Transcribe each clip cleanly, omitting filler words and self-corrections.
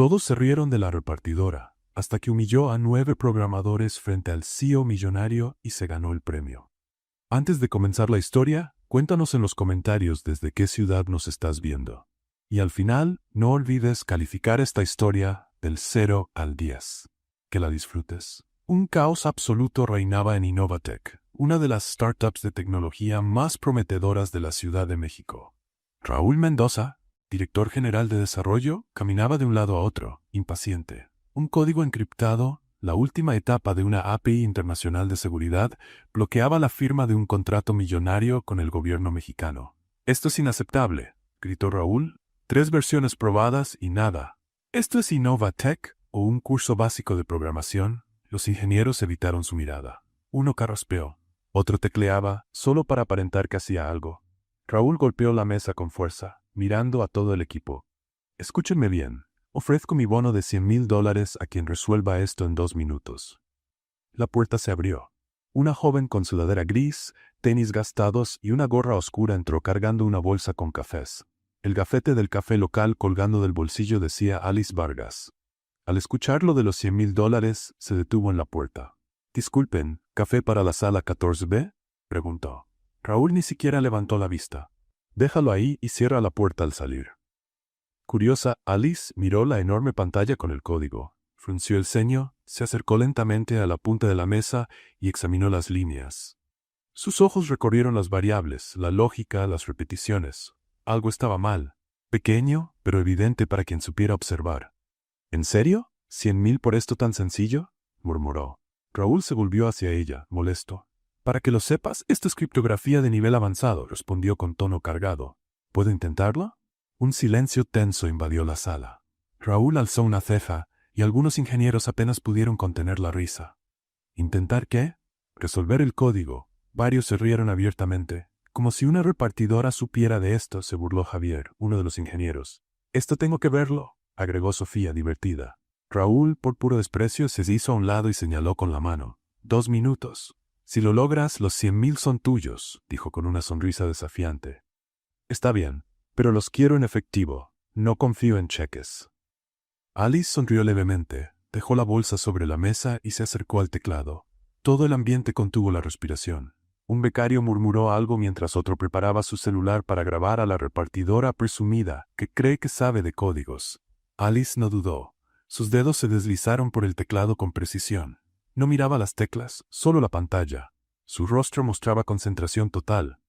Todos se rieron de la repartidora, hasta que humilló a 9 programadores frente al CEO millonario y se ganó el premio. Antes de comenzar la historia, cuéntanos en los comentarios desde qué ciudad nos estás viendo. Y al final, no olvides calificar esta historia del 0 al 10. Que la disfrutes. Un caos absoluto reinaba en Innovatec, una de las startups de tecnología más prometedoras de la Ciudad de México. Raúl Mendoza, director general de desarrollo, caminaba de un lado a otro, impaciente. Un código encriptado, la última etapa de una API internacional de seguridad, bloqueaba la firma de un contrato millonario con el gobierno mexicano. «Esto es inaceptable», gritó Raúl. 3 versiones probadas y nada. ¿Esto es Innovatec o un curso básico de programación? Los ingenieros evitaron su mirada. Uno carraspeó. Otro tecleaba, solo para aparentar que hacía algo. Raúl golpeó la mesa con fuerza, mirando a todo el equipo. «Escúchenme bien. Ofrezco mi bono de $100,000 a quien resuelva esto en 2 minutos». La puerta se abrió. Una joven con sudadera gris, tenis gastados y una gorra oscura entró cargando una bolsa con cafés. El gafete del café local colgando del bolsillo decía Alice Vargas. Al escuchar lo de los $100,000, se detuvo en la puerta. «Disculpen, ¿café para la sala 14B?» preguntó. Raúl ni siquiera levantó la vista. «Déjalo ahí y cierra la puerta al salir». Curiosa, Alice miró la enorme pantalla con el código. Frunció el ceño, se acercó lentamente a la punta de la mesa y examinó las líneas. Sus ojos recorrieron las variables, la lógica, las repeticiones. Algo estaba mal. Pequeño, pero evidente para quien supiera observar. «¿En serio? ¿100,000 por esto tan sencillo?», murmuró. Raúl se volvió hacia ella, molesto. «Para que lo sepas, esto es criptografía de nivel avanzado», respondió con tono cargado. «¿Puedo intentarlo?». Un silencio tenso invadió la sala. Raúl alzó una ceja, y algunos ingenieros apenas pudieron contener la risa. ¿Intentar qué? Resolver el código. Varios se rieron abiertamente. Como si una repartidora supiera de esto, se burló Javier, uno de los ingenieros. «Esto tengo que verlo», agregó Sofía, divertida. Raúl, por puro desprecio, se hizo a un lado y señaló con la mano. 2 minutos. «Si lo logras, los 100,000 son tuyos», dijo con una sonrisa desafiante. «Está bien, pero los quiero en efectivo. No confío en cheques». Alice sonrió levemente, dejó la bolsa sobre la mesa y se acercó al teclado. Todo el ambiente contuvo la respiración. Un becario murmuró algo mientras otro preparaba su celular para grabar a la repartidora presumida que cree que sabe de códigos. Alice no dudó. Sus dedos se deslizaron por el teclado con precisión. No miraba las teclas, solo la pantalla. Su rostro mostraba concentración total.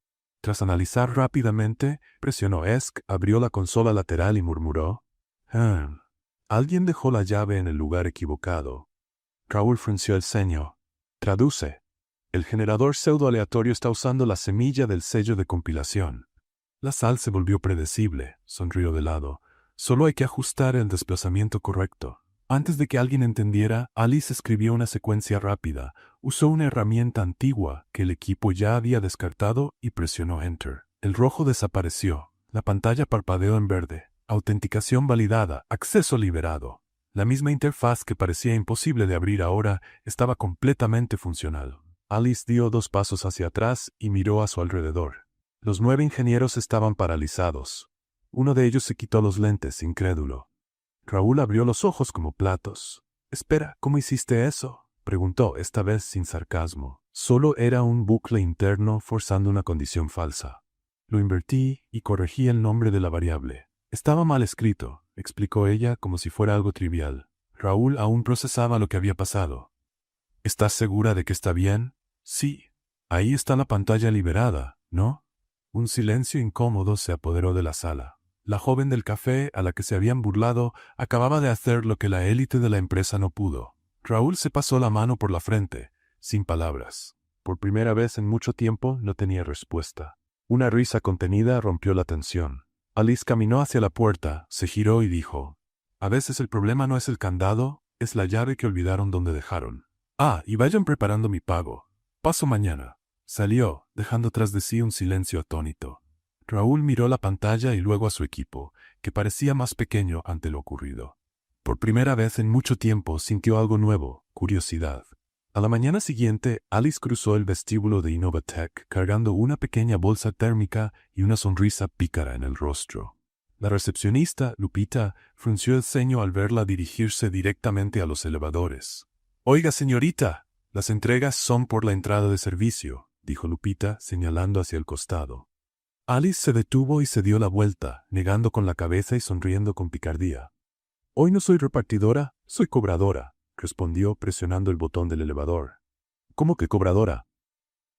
Tras analizar rápidamente, presionó ESC, abrió la consola lateral y murmuró. Alguien dejó la llave en el lugar equivocado. Raúl frunció el ceño. «Traduce. El generador pseudo-aleatorio está usando la semilla del sello de compilación». La sal se volvió predecible, sonrió de lado. Solo hay que ajustar el desplazamiento correcto. Antes de que alguien entendiera, Alice escribió una secuencia rápida. Usó una herramienta antigua que el equipo ya había descartado y presionó Enter. El rojo desapareció. La pantalla parpadeó en verde. Autenticación validada. Acceso liberado. La misma interfaz que parecía imposible de abrir ahora estaba completamente funcional. Alice dio 2 pasos hacia atrás y miró a su alrededor. Los 9 ingenieros estaban paralizados. Uno de ellos se quitó los lentes, incrédulo. Raúl abrió los ojos como platos. «Espera, ¿cómo hiciste eso?», preguntó, esta vez sin sarcasmo. Solo era un bucle interno forzando una condición falsa. «Lo invertí y corregí el nombre de la variable. Estaba mal escrito», explicó ella como si fuera algo trivial. Raúl aún procesaba lo que había pasado. «¿Estás segura de que está bien?». «Sí. Ahí está la pantalla liberada, ¿no?». Un silencio incómodo se apoderó de la sala. La joven del café, a la que se habían burlado, acababa de hacer lo que la élite de la empresa no pudo. Raúl se pasó la mano por la frente, sin palabras. Por primera vez en mucho tiempo no tenía respuesta. Una risa contenida rompió la tensión. Alice caminó hacia la puerta, se giró y dijo, «A veces el problema no es el candado, es la llave que olvidaron donde dejaron. Y vayan preparando mi pago. Paso mañana». Salió, dejando tras de sí un silencio atónito. Raúl miró la pantalla y luego a su equipo, que parecía más pequeño ante lo ocurrido. Por primera vez en mucho tiempo sintió algo nuevo, curiosidad. A la mañana siguiente, Alice cruzó el vestíbulo de Innovatec cargando una pequeña bolsa térmica y una sonrisa pícara en el rostro. La recepcionista, Lupita, frunció el ceño al verla dirigirse directamente a los elevadores. «Oiga, señorita, las entregas son por la entrada de servicio», dijo Lupita, señalando hacia el costado. Alice se detuvo y se dio la vuelta, negando con la cabeza y sonriendo con picardía. «Hoy no soy repartidora, soy cobradora», respondió presionando el botón del elevador. «¿Cómo que cobradora?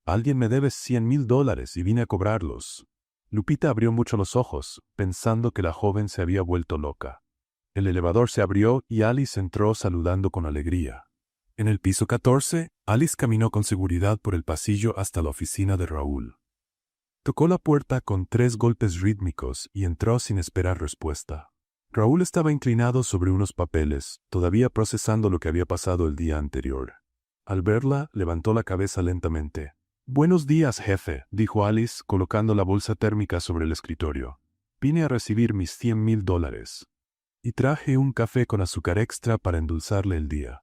Alguien me debe $100,000 y vine a cobrarlos». Lupita abrió mucho los ojos, pensando que la joven se había vuelto loca. El elevador se abrió y Alice entró saludando con alegría. En el piso 14, Alice caminó con seguridad por el pasillo hasta la oficina de Raúl. Tocó la puerta con 3 golpes rítmicos y entró sin esperar respuesta. Raúl estaba inclinado sobre unos papeles, todavía procesando lo que había pasado el día anterior. Al verla, levantó la cabeza lentamente. «Buenos días, jefe», dijo Alice, colocando la bolsa térmica sobre el escritorio. «Vine a recibir mis $100,000. Y traje un café con azúcar extra para endulzarle el día».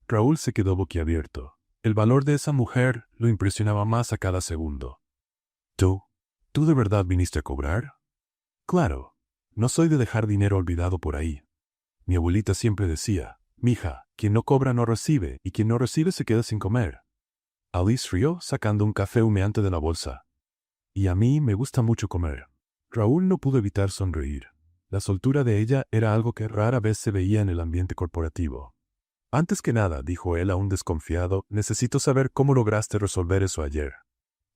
Raúl se quedó boquiabierto. El valor de esa mujer lo impresionaba más a cada segundo. ¿Tú de verdad viniste a cobrar? Claro, no soy de dejar dinero olvidado por ahí. Mi abuelita siempre decía, «Mija, quien no cobra no recibe, y quien no recibe se queda sin comer». Alice rió sacando un café humeante de la bolsa. «Y a mí me gusta mucho comer». Raúl no pudo evitar sonreír. La soltura de ella era algo que rara vez se veía en el ambiente corporativo. «Antes que nada», dijo él aún desconfiado, «necesito saber cómo lograste resolver eso ayer».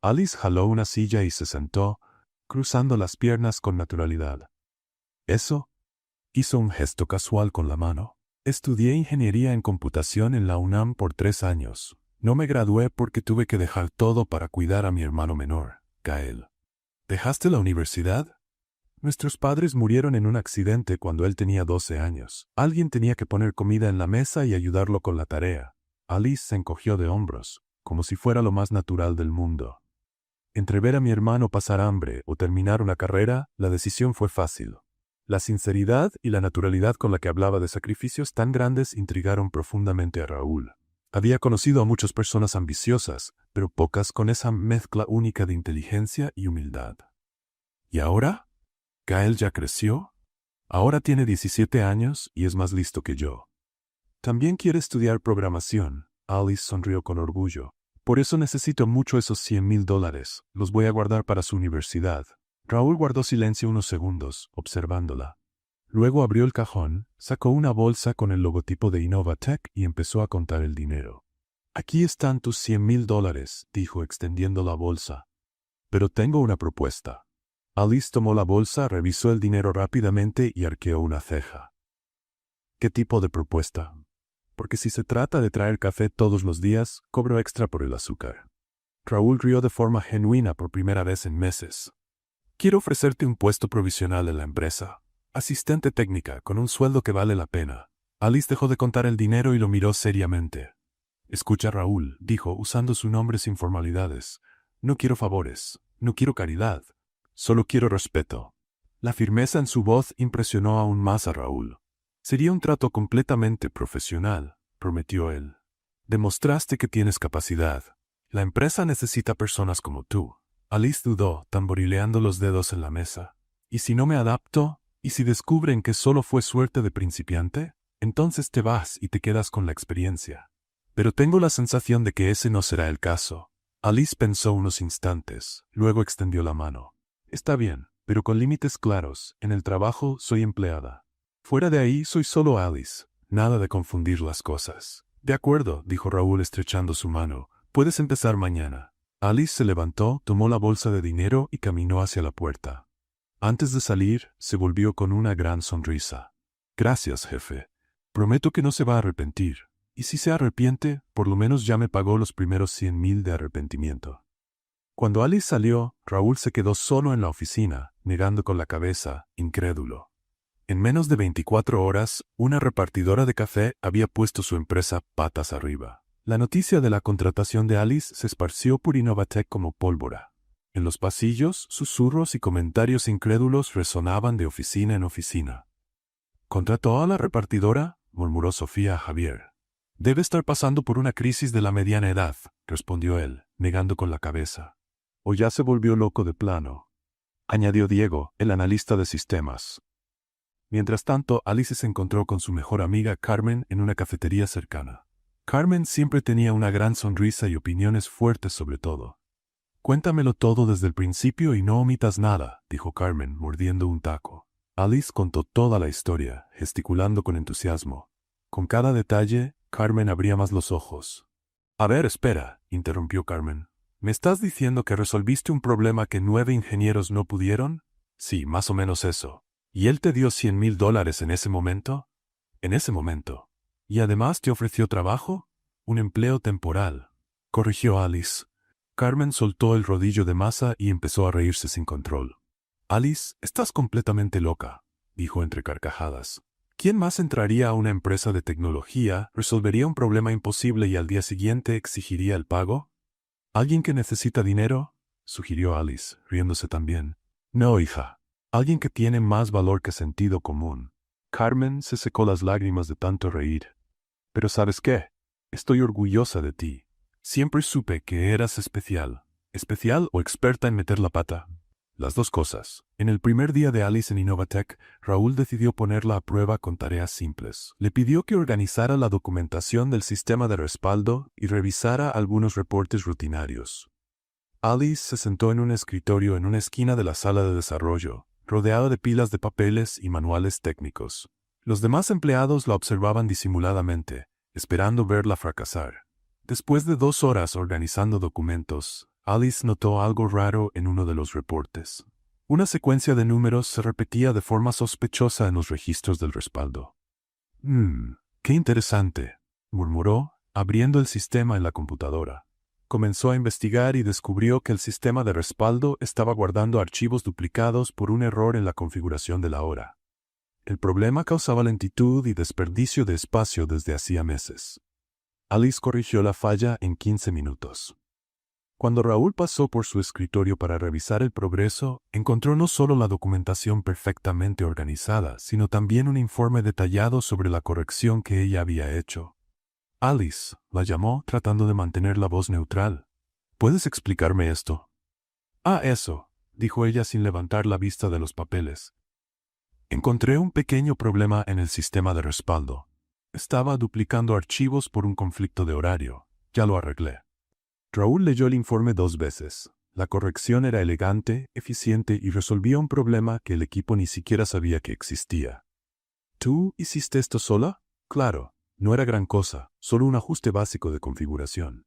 Alice jaló una silla y se sentó, cruzando las piernas con naturalidad. «¿Eso?» Hizo un gesto casual con la mano. «Estudié ingeniería en computación en la UNAM por 3 años. No me gradué porque tuve que dejar todo para cuidar a mi hermano menor, Gael». «¿Dejaste la universidad?» «Nuestros padres murieron en un accidente cuando él tenía 12 años. Alguien tenía que poner comida en la mesa y ayudarlo con la tarea». Alice se encogió de hombros, como si fuera lo más natural del mundo. Entre ver a mi hermano pasar hambre o terminar una carrera, la decisión fue fácil. La sinceridad y la naturalidad con la que hablaba de sacrificios tan grandes intrigaron profundamente a Raúl. Había conocido a muchas personas ambiciosas, pero pocas con esa mezcla única de inteligencia y humildad. ¿Y ahora? ¿Gael ya creció? Ahora tiene 17 años y es más listo que yo. También quiere estudiar programación. Alice sonrió con orgullo. Por eso necesito mucho esos $100,000. Los voy a guardar para su universidad. Raúl guardó silencio unos segundos, observándola. Luego abrió el cajón, sacó una bolsa con el logotipo de Innovatech y empezó a contar el dinero. «Aquí están tus $100,000», dijo extendiendo la bolsa. «Pero tengo una propuesta». Alice tomó la bolsa, revisó el dinero rápidamente y arqueó una ceja. «¿Qué tipo de propuesta?» «Porque si se trata de traer café todos los días, cobro extra por el azúcar». Raúl rió de forma genuina por primera vez en meses. «Quiero ofrecerte un puesto provisional en la empresa. Asistente técnica, con un sueldo que vale la pena». Alice dejó de contar el dinero y lo miró seriamente. «Escucha, Raúl», dijo, usando su nombre sin formalidades. «No quiero favores, no quiero caridad. Solo quiero respeto». La firmeza en su voz impresionó aún más a Raúl. «Sería un trato completamente profesional», prometió él. «Demostraste que tienes capacidad. La empresa necesita personas como tú». Alice dudó, tamborileando los dedos en la mesa. «¿Y si no me adapto? ¿Y si descubren que solo fue suerte de principiante? Entonces te vas y te quedas con la experiencia». «Pero tengo la sensación de que ese no será el caso». Alice pensó unos instantes, luego extendió la mano. «Está bien, pero con límites claros. En el trabajo soy empleada. Fuera de ahí soy solo Alice. Nada de confundir las cosas». «De acuerdo», dijo Raúl estrechando su mano. «Puedes empezar mañana». Alice se levantó, tomó la bolsa de dinero y caminó hacia la puerta. Antes de salir, se volvió con una gran sonrisa. «Gracias, jefe. Prometo que no se va a arrepentir. Y si se arrepiente, por lo menos ya me pagó los primeros $100,000 de arrepentimiento». Cuando Alice salió, Raúl se quedó solo en la oficina, negando con la cabeza, incrédulo. En menos de 24 horas, una repartidora de café había puesto su empresa patas arriba. La noticia de la contratación de Alice se esparció por Innovatech como pólvora. En los pasillos, susurros y comentarios incrédulos resonaban de oficina en oficina. «¿Contrató a la repartidora?», murmuró Sofía a Javier. «Debe estar pasando por una crisis de la mediana edad», respondió él, negando con la cabeza. «O ya se volvió loco de plano». añadió Diego, el analista de sistemas. Mientras tanto, Alice se encontró con su mejor amiga Carmen en una cafetería cercana. Carmen siempre tenía una gran sonrisa y opiniones fuertes sobre todo. Cuéntamelo todo desde el principio y no omitas nada, dijo Carmen, mordiendo un taco. Alice contó toda la historia, gesticulando con entusiasmo. Con cada detalle, Carmen abría más los ojos. A ver, espera, interrumpió Carmen. ¿Me estás diciendo que resolviste un problema que 9 ingenieros no pudieron? Sí, más o menos eso. ¿Y él te dio $100,000 en ese momento? En ese momento. ¿Y además te ofreció trabajo? Un empleo temporal, corrigió Alice. Carmen soltó el rodillo de masa y empezó a reírse sin control. Alice, estás completamente loca, dijo entre carcajadas. ¿Quién más entraría a una empresa de tecnología, resolvería un problema imposible y al día siguiente exigiría el pago? ¿Alguien que necesita dinero? Sugirió Alice, riéndose también. No, hija. Alguien que tiene más valor que sentido común. Carmen se secó las lágrimas de tanto reír. Pero ¿sabes qué? Estoy orgullosa de ti. Siempre supe que eras especial. ¿Especial o experta en meter la pata? Las dos cosas. En el primer día de Alice en Innovatech, Raúl decidió ponerla a prueba con tareas simples. Le pidió que organizara la documentación del sistema de respaldo y revisara algunos reportes rutinarios. Alice se sentó en un escritorio en una esquina de la sala de desarrollo, rodeada de pilas de papeles y manuales técnicos. Los demás empleados la observaban disimuladamente, esperando verla fracasar. Después de 2 horas organizando documentos, Alice notó algo raro en uno de los reportes. Una secuencia de números se repetía de forma sospechosa en los registros del respaldo. Qué interesante, murmuró, abriendo el sistema en la computadora. Comenzó a investigar y descubrió que el sistema de respaldo estaba guardando archivos duplicados por un error en la configuración de la hora. El problema causaba lentitud y desperdicio de espacio desde hacía meses. Alice corrigió la falla en 15 minutos. Cuando Raúl pasó por su escritorio para revisar el progreso, encontró no solo la documentación perfectamente organizada, sino también un informe detallado sobre la corrección que ella había hecho. Alice, la llamó tratando de mantener la voz neutral. ¿Puedes explicarme esto? Ah, eso, dijo ella sin levantar la vista de los papeles. Encontré un pequeño problema en el sistema de respaldo. Estaba duplicando archivos por un conflicto de horario. Ya lo arreglé. Raúl leyó el informe 2 veces. La corrección era elegante, eficiente y resolvía un problema que el equipo ni siquiera sabía que existía. ¿Tú hiciste esto sola? Claro, no era gran cosa, solo un ajuste básico de configuración.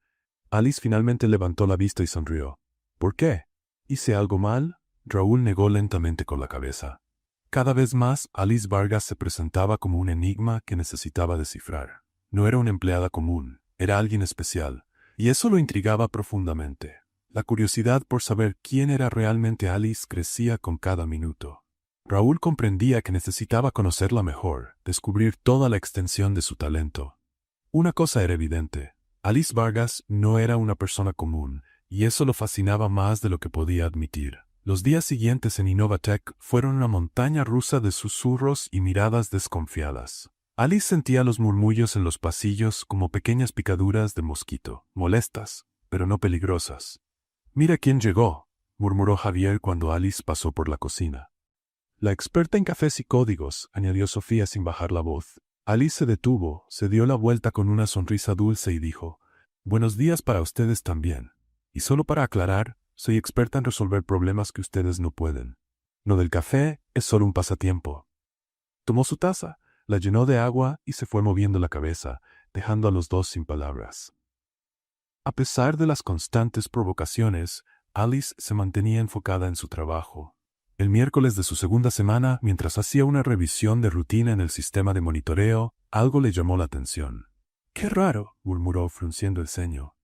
Alice finalmente levantó la vista y sonrió. ¿Por qué? ¿Hice algo mal? Raúl negó lentamente con la cabeza. Cada vez más, Alice Vargas se presentaba como un enigma que necesitaba descifrar. No era una empleada común, era alguien especial. Y eso lo intrigaba profundamente. La curiosidad por saber quién era realmente Alice crecía con cada minuto. Raúl comprendía que necesitaba conocerla mejor, descubrir toda la extensión de su talento. Una cosa era evidente. Alice Vargas no era una persona común, y eso lo fascinaba más de lo que podía admitir. Los días siguientes en Innovatech fueron una montaña rusa de susurros y miradas desconfiadas. Alice sentía los murmullos en los pasillos como pequeñas picaduras de mosquito, molestas, pero no peligrosas. «Mira quién llegó», murmuró Javier cuando Alice pasó por la cocina. «La experta en cafés y códigos», añadió Sofía sin bajar la voz. Alice se detuvo, se dio la vuelta con una sonrisa dulce y dijo, «Buenos días para ustedes también. Y solo para aclarar, soy experta en resolver problemas que ustedes no pueden. Lo del café es solo un pasatiempo». Tomó su taza, la llenó de agua y se fue moviendo la cabeza, dejando a los dos sin palabras. A pesar de las constantes provocaciones, Alice se mantenía enfocada en su trabajo. El miércoles de su segunda semana, mientras hacía una revisión de rutina en el sistema de monitoreo, algo le llamó la atención. «Qué raro», murmuró frunciendo el ceño.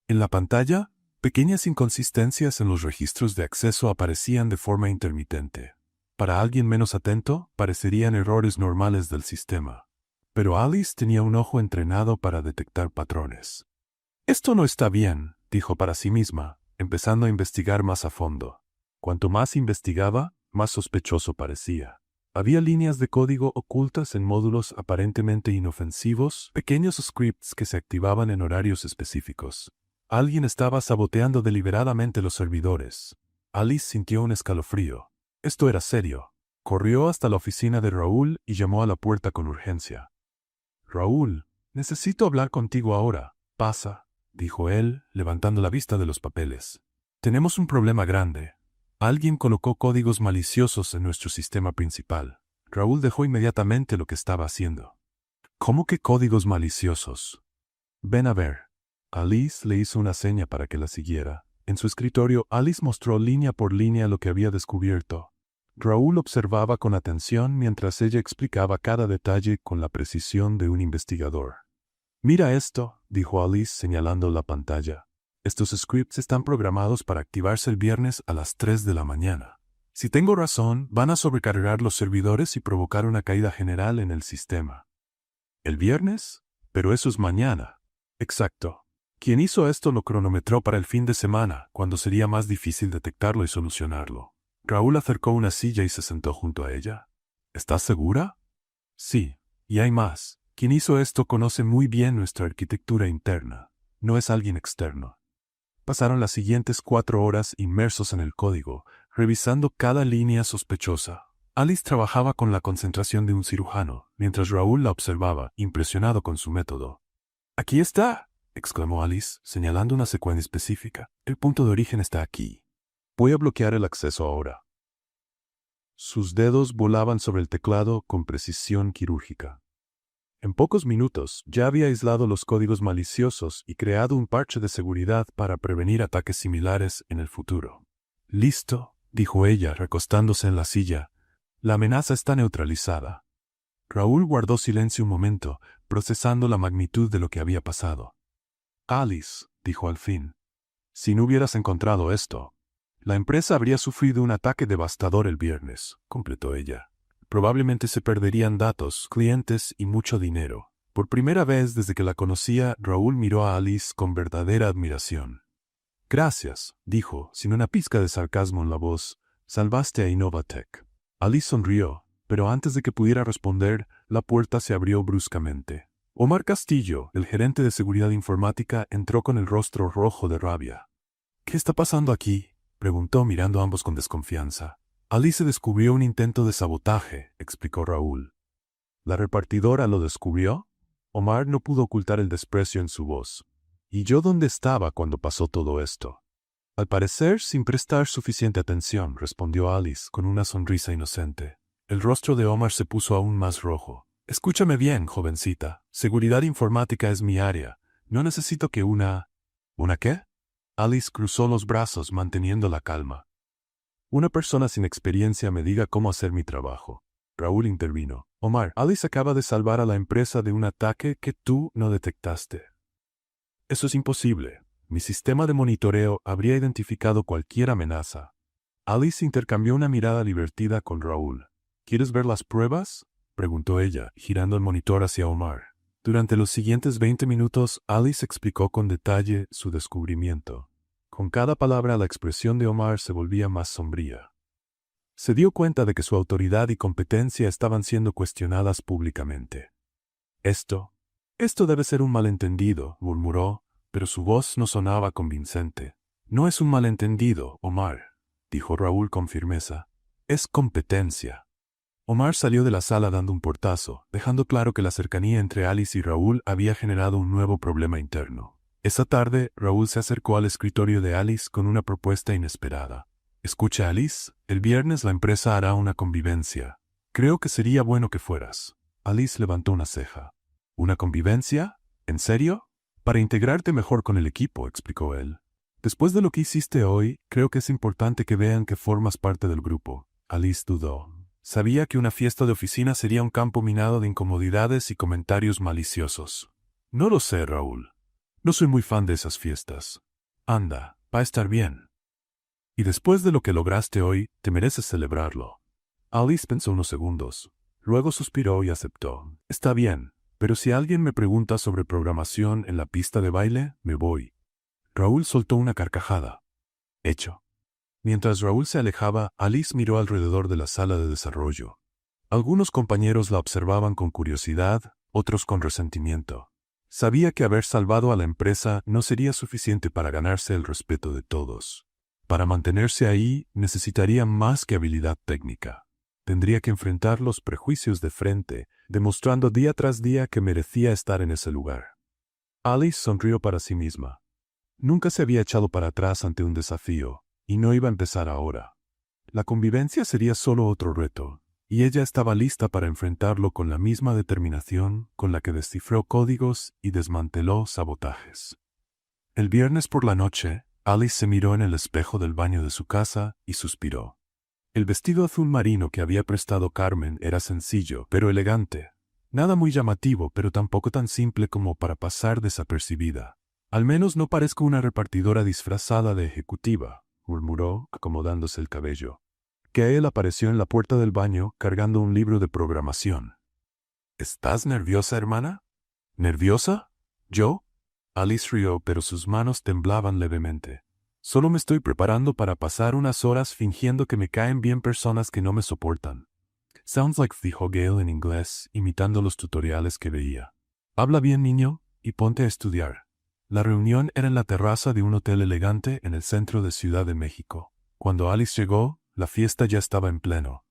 En la pantalla, pequeñas inconsistencias en los registros de acceso aparecían de forma intermitente. Para alguien menos atento, parecerían errores normales del sistema. Pero Alice tenía un ojo entrenado para detectar patrones. «Esto no está bien», dijo para sí misma, empezando a investigar más a fondo. Cuanto más investigaba, más sospechoso parecía. Había líneas de código ocultas en módulos aparentemente inofensivos, pequeños scripts que se activaban en horarios específicos. Alguien estaba saboteando deliberadamente los servidores. Alice sintió un escalofrío. Esto era serio. Corrió hasta la oficina de Raúl y llamó a la puerta con urgencia. «Raúl, necesito hablar contigo ahora. Pasa», dijo él, levantando la vista de los papeles. «Tenemos un problema grande. Alguien colocó códigos maliciosos en nuestro sistema principal». Raúl dejó inmediatamente lo que estaba haciendo. «¿Cómo que códigos maliciosos?» «Ven a ver». Alice le hizo una seña para que la siguiera. En su escritorio, Alice mostró línea por línea lo que había descubierto. Raúl observaba con atención mientras ella explicaba cada detalle con la precisión de un investigador. «Mira esto», dijo Alice señalando la pantalla. «Estos scripts están programados para activarse el viernes a las 3 de la mañana. Si tengo razón, van a sobrecargar los servidores y provocar una caída general en el sistema». «¿El viernes? Pero eso es mañana». «Exacto. Quien hizo esto lo cronometró para el fin de semana, cuando sería más difícil detectarlo y solucionarlo». Raúl acercó una silla y se sentó junto a ella. «¿Estás segura?» «Sí, y hay más. Quien hizo esto conoce muy bien nuestra arquitectura interna. No es alguien externo». Pasaron las siguientes 4 horas inmersos en el código, revisando cada línea sospechosa. Alice trabajaba con la concentración de un cirujano, mientras Raúl la observaba, impresionado con su método. «¡Aquí está!», exclamó Alice, señalando una secuencia específica. «El punto de origen está aquí. Voy a bloquear el acceso ahora». Sus dedos volaban sobre el teclado con precisión quirúrgica. En pocos minutos ya había aislado los códigos maliciosos y creado un parche de seguridad para prevenir ataques similares en el futuro. «Listo», dijo ella, recostándose en la silla. «La amenaza está neutralizada». Raúl guardó silencio un momento, procesando la magnitud de lo que había pasado. «Alice», dijo al fin, «si no hubieras encontrado esto, la empresa habría sufrido un ataque devastador el viernes», completó ella. «Probablemente se perderían datos, clientes y mucho dinero». Por primera vez desde que la conocía, Raúl miró a Alice con verdadera admiración. «Gracias», dijo, sin una pizca de sarcasmo en la voz. «Salvaste a Innovatech». Alice sonrió, pero antes de que pudiera responder, la puerta se abrió bruscamente. Omar Castillo, el gerente de seguridad informática, entró con el rostro rojo de rabia. «¿Qué está pasando aquí?», preguntó mirando a ambos con desconfianza. «Alice descubrió un intento de sabotaje», explicó Raúl. «¿La repartidora lo descubrió?». Omar no pudo ocultar el desprecio en su voz. «¿Y yo dónde estaba cuando pasó todo esto?». «Al parecer, sin prestar suficiente atención», respondió Alice con una sonrisa inocente. El rostro de Omar se puso aún más rojo. «Escúchame bien, jovencita. Seguridad informática es mi área. No necesito que una... ¿Una qué?». Alice cruzó los brazos manteniendo la calma. «Una persona sin experiencia me diga cómo hacer mi trabajo». Raúl intervino. «Omar, Alice acaba de salvar a la empresa de un ataque que tú no detectaste». «Eso es imposible. Mi sistema de monitoreo habría identificado cualquier amenaza». Alice intercambió una mirada divertida con Raúl. «¿Quieres ver las pruebas?», preguntó ella, girando el monitor hacia Omar. Durante los siguientes 20 minutos, Alice explicó con detalle su descubrimiento. Con cada palabra, la expresión de Omar se volvía más sombría. Se dio cuenta de que su autoridad y competencia estaban siendo cuestionadas públicamente. Esto debe ser un malentendido», murmuró, pero su voz no sonaba convincente. «No es un malentendido, Omar», dijo Raúl con firmeza. «Es competencia». Omar salió de la sala dando un portazo, dejando claro que la cercanía entre Alice y Raúl había generado un nuevo problema interno. Esa tarde, Raúl se acercó al escritorio de Alice con una propuesta inesperada. «Escucha, Alice, el viernes la empresa hará una convivencia. Creo que sería bueno que fueras». Alice levantó una ceja. «¿Una convivencia? ¿En serio?». «Para integrarte mejor con el equipo», explicó él. «Después de lo que hiciste hoy, creo que es importante que vean que formas parte del grupo». Alice dudó. Sabía que una fiesta de oficina sería un campo minado de incomodidades y comentarios maliciosos. «No lo sé, Raúl. No soy muy fan de esas fiestas». «Anda, va a estar bien. Y después de lo que lograste hoy, te mereces celebrarlo». Alice pensó unos segundos. Luego suspiró y aceptó. «Está bien, pero si alguien me pregunta sobre programación en la pista de baile, me voy». Raúl soltó una carcajada. «Hecho». Mientras Raúl se alejaba, Alice miró alrededor de la sala de desarrollo. Algunos compañeros la observaban con curiosidad, otros con resentimiento. Sabía que haber salvado a la empresa no sería suficiente para ganarse el respeto de todos. Para mantenerse ahí, necesitaría más que habilidad técnica. Tendría que enfrentar los prejuicios de frente, demostrando día tras día que merecía estar en ese lugar. Alice sonrió para sí misma. Nunca se había echado para atrás ante un desafío, y no iba a empezar ahora. La convivencia sería solo otro reto, y ella estaba lista para enfrentarlo con la misma determinación con la que descifró códigos y desmanteló sabotajes. El viernes por la noche, Alice se miró en el espejo del baño de su casa y suspiró. El vestido azul marino que había prestado Carmen era sencillo, pero elegante. Nada muy llamativo, pero tampoco tan simple como para pasar desapercibida. Al menos no parezco una repartidora disfrazada de ejecutiva, murmuró, acomodándose el cabello. Gail apareció en la puerta del baño cargando un libro de programación. ¿Estás nerviosa, hermana? ¿Nerviosa? ¿Yo? Alice rió, pero sus manos temblaban levemente. Solo me estoy preparando para pasar unas horas fingiendo que me caen bien personas que no me soportan. Sounds like, dijo Gail en inglés, imitando los tutoriales que veía. Habla bien, niño, y ponte a estudiar. La reunión era en la terraza de un hotel elegante en el centro de Ciudad de México. Cuando Alice llegó, la fiesta ya estaba en pleno.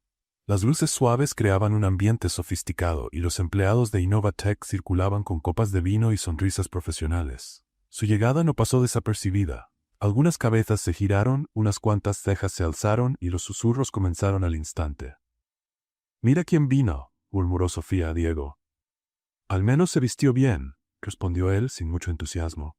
Las luces suaves creaban un ambiente sofisticado y los empleados de Innovatech circulaban con copas de vino y sonrisas profesionales. Su llegada no pasó desapercibida. Algunas cabezas se giraron, unas cuantas cejas se alzaron y los susurros comenzaron al instante. «Mira quién vino», murmuró Sofía a Diego. «Al menos se vistió bien», respondió él sin mucho entusiasmo.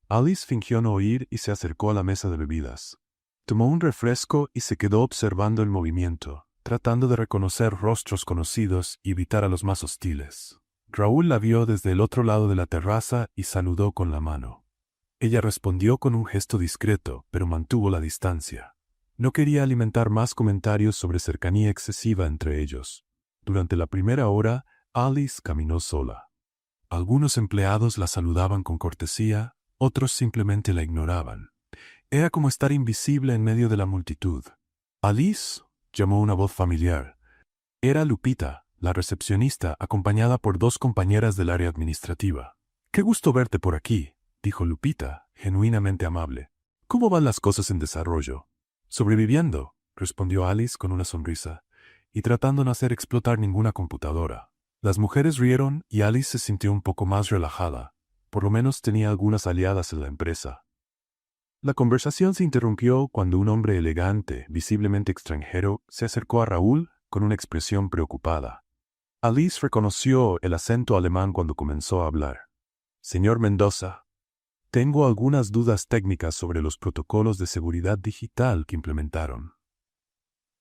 Alice fingió no oír y se acercó a la mesa de bebidas. Tomó un refresco y se quedó observando el movimiento, tratando de reconocer rostros conocidos y evitar a los más hostiles. Raúl la vio desde el otro lado de la terraza y saludó con la mano. Ella respondió con un gesto discreto, pero mantuvo la distancia. No quería alimentar más comentarios sobre cercanía excesiva entre ellos. Durante la primera hora, Alice caminó sola. Algunos empleados la saludaban con cortesía, otros simplemente la ignoraban. Era como estar invisible en medio de la multitud. «Alice», llamó una voz familiar. Era Lupita, la recepcionista, acompañada por dos compañeras del área administrativa. «Qué gusto verte por aquí», dijo Lupita, genuinamente amable. «¿Cómo van las cosas en desarrollo?» «Sobreviviendo», respondió Alice con una sonrisa, y tratando de no hacer explotar ninguna computadora. Las mujeres rieron y Alice se sintió un poco más relajada. Por lo menos tenía algunas aliadas en la empresa. La conversación se interrumpió cuando un hombre elegante, visiblemente extranjero, se acercó a Raúl con una expresión preocupada. Alice reconoció el acento alemán cuando comenzó a hablar. «Señor Mendoza, tengo algunas dudas técnicas sobre los protocolos de seguridad digital que implementaron».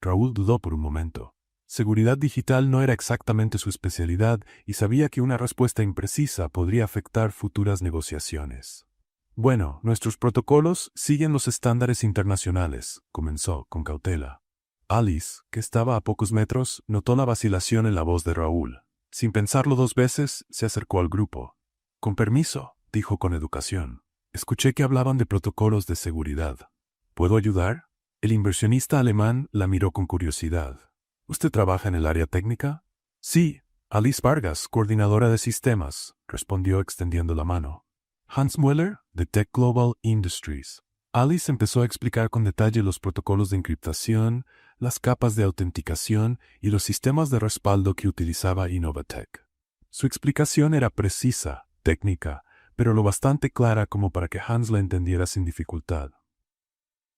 Raúl dudó por un momento. Seguridad digital no era exactamente su especialidad y sabía que una respuesta imprecisa podría afectar futuras negociaciones. «Bueno, nuestros protocolos siguen los estándares internacionales», comenzó con cautela. Alice, que estaba a pocos metros, notó la vacilación en la voz de Raúl. Sin pensarlo dos veces, se acercó al grupo. «Con permiso», dijo con educación. «Escuché que hablaban de protocolos de seguridad. ¿Puedo ayudar?» El inversionista alemán la miró con curiosidad. «¿Usted trabaja en el área técnica?» «Sí, Alice Vargas, coordinadora de sistemas», respondió extendiendo la mano. «Hans Mueller, de Tech Global Industries». Alice empezó a explicar con detalle los protocolos de encriptación, las capas de autenticación y los sistemas de respaldo que utilizaba Innovatech. Su explicación era precisa, técnica, pero lo bastante clara como para que Hans la entendiera sin dificultad.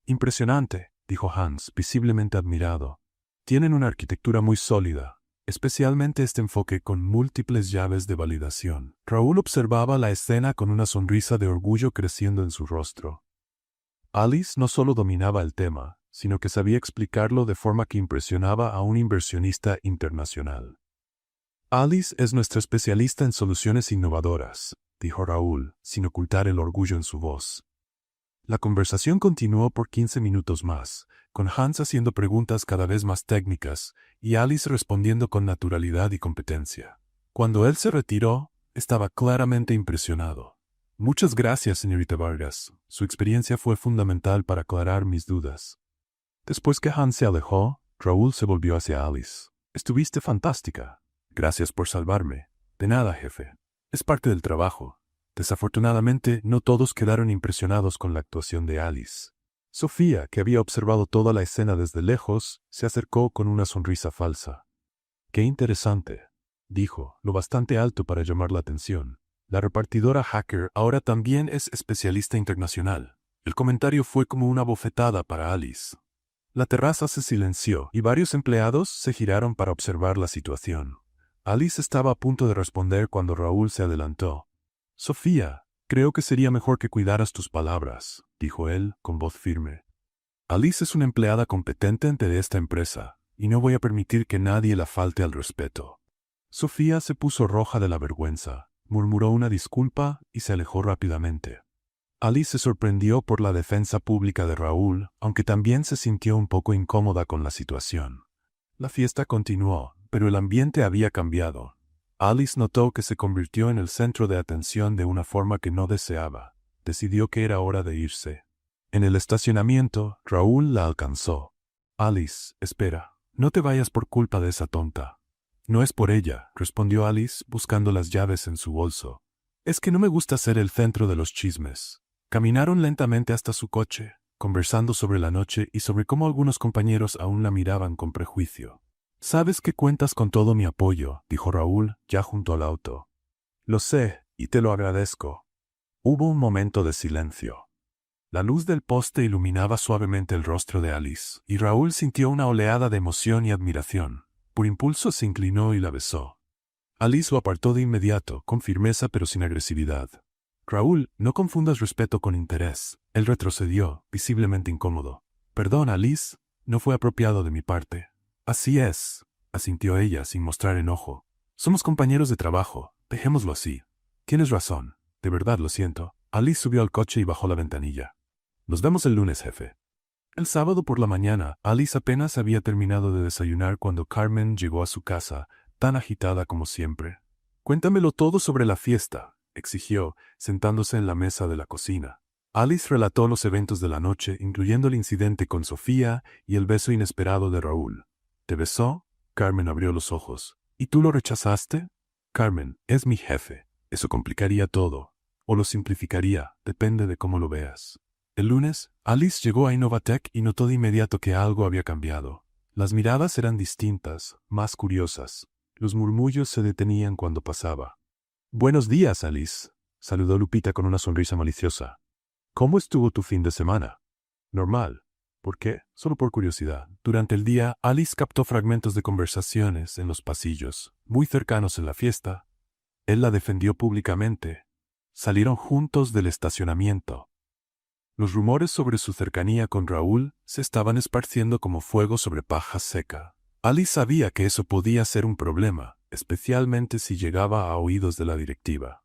«Impresionante», dijo Hans, visiblemente admirado. «Tienen una arquitectura muy sólida, especialmente este enfoque con múltiples llaves de validación». Raúl observaba la escena con una sonrisa de orgullo creciendo en su rostro. Alice no solo dominaba el tema, sino que sabía explicarlo de forma que impresionaba a un inversionista internacional. «Alice es nuestra especialista en soluciones innovadoras», dijo Raúl, sin ocultar el orgullo en su voz. La conversación continuó por 15 minutos más, con Hans haciendo preguntas cada vez más técnicas y Alice respondiendo con naturalidad y competencia. Cuando él se retiró, estaba claramente impresionado. «Muchas gracias, señorita Vargas. Su experiencia fue fundamental para aclarar mis dudas». Después que Hans se alejó, Raúl se volvió hacia Alice. «Estuviste fantástica. Gracias por salvarme». «De nada, jefe. Es parte del trabajo». Desafortunadamente, no todos quedaron impresionados con la actuación de Alice. Sofía, que había observado toda la escena desde lejos, se acercó con una sonrisa falsa. «Qué interesante», dijo, lo bastante alto para llamar la atención. «La repartidora Hacker ahora también es especialista internacional». El comentario fue como una bofetada para Alice. La terraza se silenció y varios empleados se giraron para observar la situación. Alice estaba a punto de responder cuando Raúl se adelantó. «Sofía, creo que sería mejor que cuidaras tus palabras», dijo él con voz firme. «Alice es una empleada competente de esta empresa, y no voy a permitir que nadie la falte al respeto». Sofía se puso roja de la vergüenza, murmuró una disculpa y se alejó rápidamente. Alice se sorprendió por la defensa pública de Raúl, aunque también se sintió un poco incómoda con la situación. La fiesta continuó, pero el ambiente había cambiado. Alice notó que se convirtió en el centro de atención de una forma que no deseaba. Decidió que era hora de irse. En el estacionamiento, Raúl la alcanzó. «Alice, espera, no te vayas por culpa de esa tonta». «No es por ella», respondió Alice, buscando las llaves en su bolso. «Es que no me gusta ser el centro de los chismes». Caminaron lentamente hasta su coche, conversando sobre la noche y sobre cómo algunos compañeros aún la miraban con prejuicio. «Sabes que cuentas con todo mi apoyo», dijo Raúl, ya junto al auto. «Lo sé, y te lo agradezco». Hubo un momento de silencio. La luz del poste iluminaba suavemente el rostro de Alice, y Raúl sintió una oleada de emoción y admiración. Por impulso se inclinó y la besó. Alice lo apartó de inmediato, con firmeza pero sin agresividad. «Raúl, no confundas respeto con interés». Él retrocedió, visiblemente incómodo. «Perdón, Alice, no fue apropiado de mi parte». «Así es», asintió ella sin mostrar enojo. «Somos compañeros de trabajo, dejémoslo así». «Tienes razón, de verdad lo siento». Alice subió al coche y bajó la ventanilla. «Nos vemos el lunes, jefe». El sábado por la mañana, Alice apenas había terminado de desayunar cuando Carmen llegó a su casa, tan agitada como siempre. «Cuéntamelo todo sobre la fiesta», exigió, sentándose en la mesa de la cocina. Alice relató los eventos de la noche, incluyendo el incidente con Sofía y el beso inesperado de Raúl. «¿Te besó?» Carmen abrió los ojos. «¿Y tú lo rechazaste?» «Carmen, es mi jefe. Eso complicaría todo. O lo simplificaría, depende de cómo lo veas». El lunes, Alice llegó a Innovatec y notó de inmediato que algo había cambiado. Las miradas eran distintas, más curiosas. Los murmullos se detenían cuando pasaba. «Buenos días, Alice», saludó Lupita con una sonrisa maliciosa. «¿Cómo estuvo tu fin de semana?» «Normal». «¿Por qué?» «Solo por curiosidad». Durante el día, Alice captó fragmentos de conversaciones en los pasillos, muy cercanos en la fiesta. Él la defendió públicamente. Salieron juntos del estacionamiento. Los rumores sobre su cercanía con Raúl se estaban esparciendo como fuego sobre paja seca. Alice sabía que eso podía ser un problema, especialmente si llegaba a oídos de la directiva.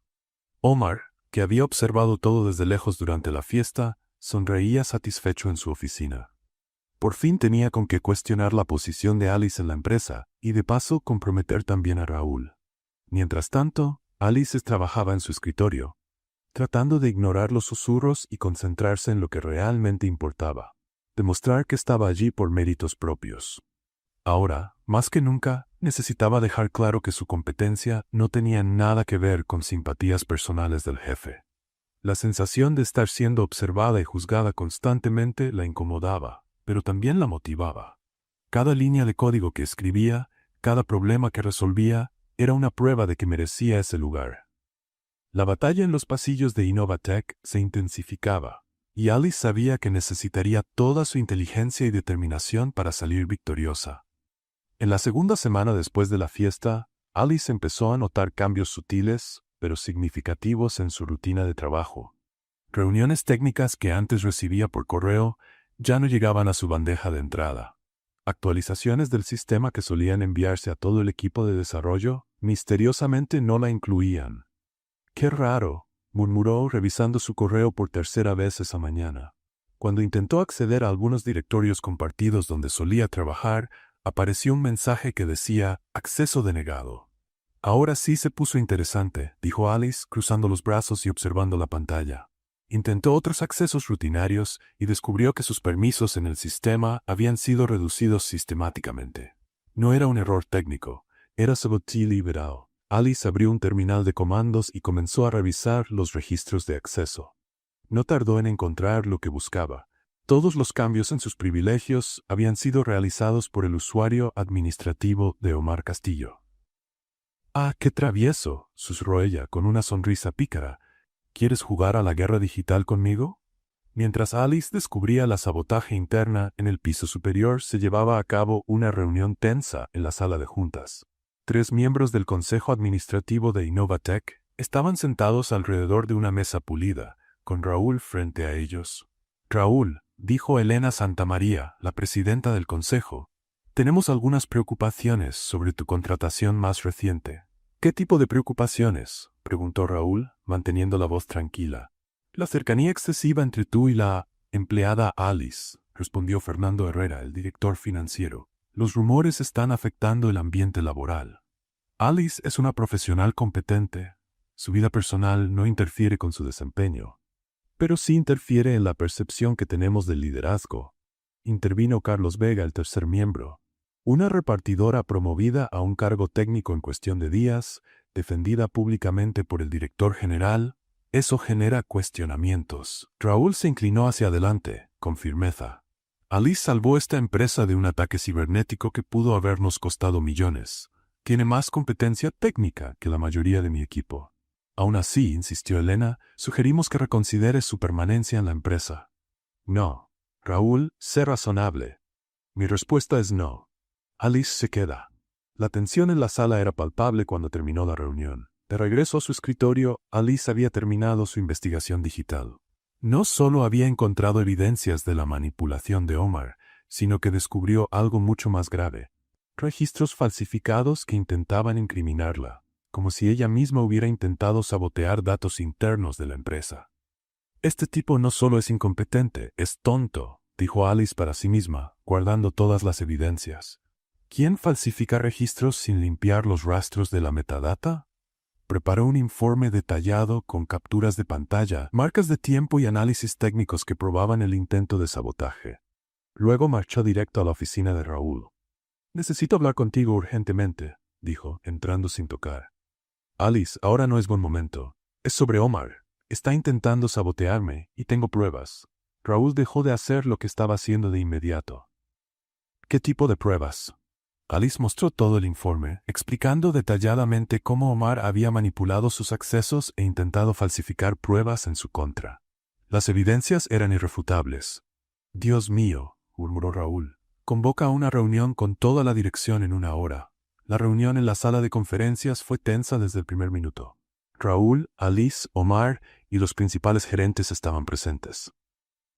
Omar, que había observado todo desde lejos durante la fiesta, sonreía satisfecho en su oficina. Por fin tenía con qué cuestionar la posición de Alice en la empresa y de paso comprometer también a Raúl. Mientras tanto, Alice trabajaba en su escritorio, tratando de ignorar los susurros y concentrarse en lo que realmente importaba, demostrar que estaba allí por méritos propios. Ahora, más que nunca, necesitaba dejar claro que su competencia no tenía nada que ver con simpatías personales del jefe. La sensación de estar siendo observada y juzgada constantemente la incomodaba, pero también la motivaba. Cada línea de código que escribía, cada problema que resolvía, era una prueba de que merecía ese lugar. La batalla en los pasillos de Innovatec se intensificaba, y Alice sabía que necesitaría toda su inteligencia y determinación para salir victoriosa. En la segunda semana después de la fiesta, Alice empezó a notar cambios sutiles, pero significativos en su rutina de trabajo. Reuniones técnicas que antes recibía por correo ya no llegaban a su bandeja de entrada. Actualizaciones del sistema que solían enviarse a todo el equipo de desarrollo misteriosamente no la incluían. «Qué raro», murmuró revisando su correo por tercera vez esa mañana. Cuando intentó acceder a algunos directorios compartidos donde solía trabajar, apareció un mensaje que decía «Acceso denegado». «Ahora sí se puso interesante», dijo Alice, cruzando los brazos y observando la pantalla. Intentó otros accesos rutinarios y descubrió que sus permisos en el sistema habían sido reducidos sistemáticamente. No era un error técnico, era sabotaje liberado. Alice abrió un terminal de comandos y comenzó a revisar los registros de acceso. No tardó en encontrar lo que buscaba. Todos los cambios en sus privilegios habían sido realizados por el usuario administrativo de Omar Castillo. «Ah, qué travieso», susurró ella con una sonrisa pícara. «¿Quieres jugar a la guerra digital conmigo?». Mientras Alice descubría la sabotaje interna, en el piso superior se llevaba a cabo una reunión tensa en la sala de juntas. 3 miembros del consejo administrativo de Innovatech estaban sentados alrededor de una mesa pulida, con Raúl frente a ellos. «Raúl», dijo Elena Santamaría, la presidenta del consejo, «tenemos algunas preocupaciones sobre tu contratación más reciente». «¿Qué tipo de preocupaciones?», preguntó Raúl, manteniendo la voz tranquila. «La cercanía excesiva entre tú y la empleada Alice», respondió Fernando Herrera, el director financiero. «Los rumores están afectando el ambiente laboral. Alice es una profesional competente. Su vida personal no interfiere con su desempeño, pero sí interfiere en la percepción que tenemos del liderazgo». Intervino Carlos Vega, el tercer miembro. Una repartidora promovida a un cargo técnico en cuestión de días, defendida públicamente por el director general. Eso genera cuestionamientos. Raúl se inclinó hacia adelante, con firmeza. «Alice salvó esta empresa de un ataque cibernético que pudo habernos costado millones. Tiene más competencia técnica que la mayoría de mi equipo. Aún así», insistió Elena, «sugerimos que reconsideres su permanencia en la empresa». «No. Raúl, sé razonable». «Mi respuesta es no. Alice se queda». La tensión en la sala era palpable cuando terminó la reunión. De regreso a su escritorio, Alice había terminado su investigación digital. No solo había encontrado evidencias de la manipulación de Omar, sino que descubrió algo mucho más grave. Registros falsificados que intentaban incriminarla, como si ella misma hubiera intentado sabotear datos internos de la empresa. «Este tipo no solo es incompetente, es tonto», dijo Alice para sí misma, guardando todas las evidencias. «¿Quién falsifica registros sin limpiar los rastros de la metadata?». Preparó un informe detallado con capturas de pantalla, marcas de tiempo y análisis técnicos que probaban el intento de sabotaje. Luego marchó directo a la oficina de Raúl. «Necesito hablar contigo urgentemente», dijo, entrando sin tocar. «Alice, ahora no es buen momento. Es sobre Omar. Está intentando sabotearme y tengo pruebas». Raúl dejó de hacer lo que estaba haciendo de inmediato. «¿Qué tipo de pruebas?». Alice mostró todo el informe, explicando detalladamente cómo Omar había manipulado sus accesos e intentado falsificar pruebas en su contra. Las evidencias eran irrefutables. «Dios mío», murmuró Raúl. «Convoca una reunión con toda la dirección en 1 hora». La reunión en la sala de conferencias fue tensa desde el primer minuto. Raúl, Alice, Omar y los principales gerentes estaban presentes.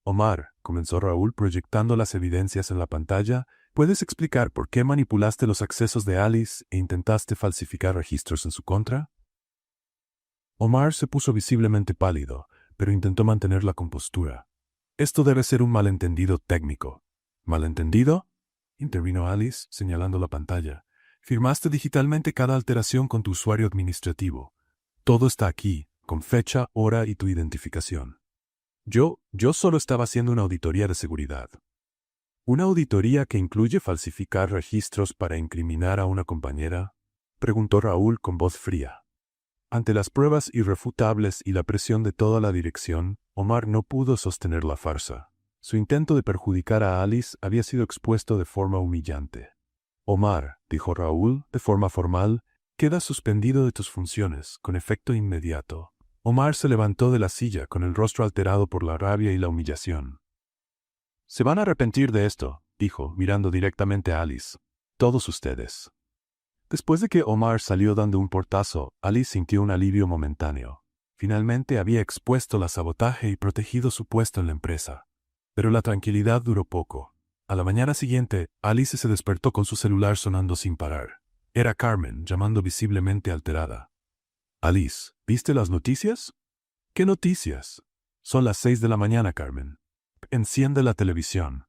«Omar», comenzó Raúl proyectando las evidencias en la pantalla, ¿puedes explicar por qué manipulaste los accesos de Alice e intentaste falsificar registros en su contra? Omar se puso visiblemente pálido, pero intentó mantener la compostura. «Esto debe ser un malentendido técnico». «¿Malentendido?», intervino Alice, señalando la pantalla. «Firmaste digitalmente cada alteración con tu usuario administrativo. Todo está aquí, con fecha, hora y tu identificación». Yo solo estaba haciendo una auditoría de seguridad». «¿Una auditoría que incluye falsificar registros para incriminar a una compañera?», preguntó Raúl con voz fría. Ante las pruebas irrefutables y la presión de toda la dirección, Omar no pudo sostener la farsa. Su intento de perjudicar a Alice había sido expuesto de forma humillante. «Omar», dijo Raúl, de forma formal, «quedas suspendido de tus funciones, con efecto inmediato». Omar se levantó de la silla con el rostro alterado por la rabia y la humillación. «Se van a arrepentir de esto», dijo, mirando directamente a Alice. «Todos ustedes». Después de que Omar salió dando un portazo, Alice sintió un alivio momentáneo. Finalmente había expuesto la sabotaje y protegido su puesto en la empresa. Pero la tranquilidad duró poco. A la mañana siguiente, Alice se despertó con su celular sonando sin parar. Era Carmen, llamando visiblemente alterada. «Alice, ¿viste las noticias?». «¿Qué noticias?». «Son las 6 de la mañana, Carmen». «Enciende la televisión».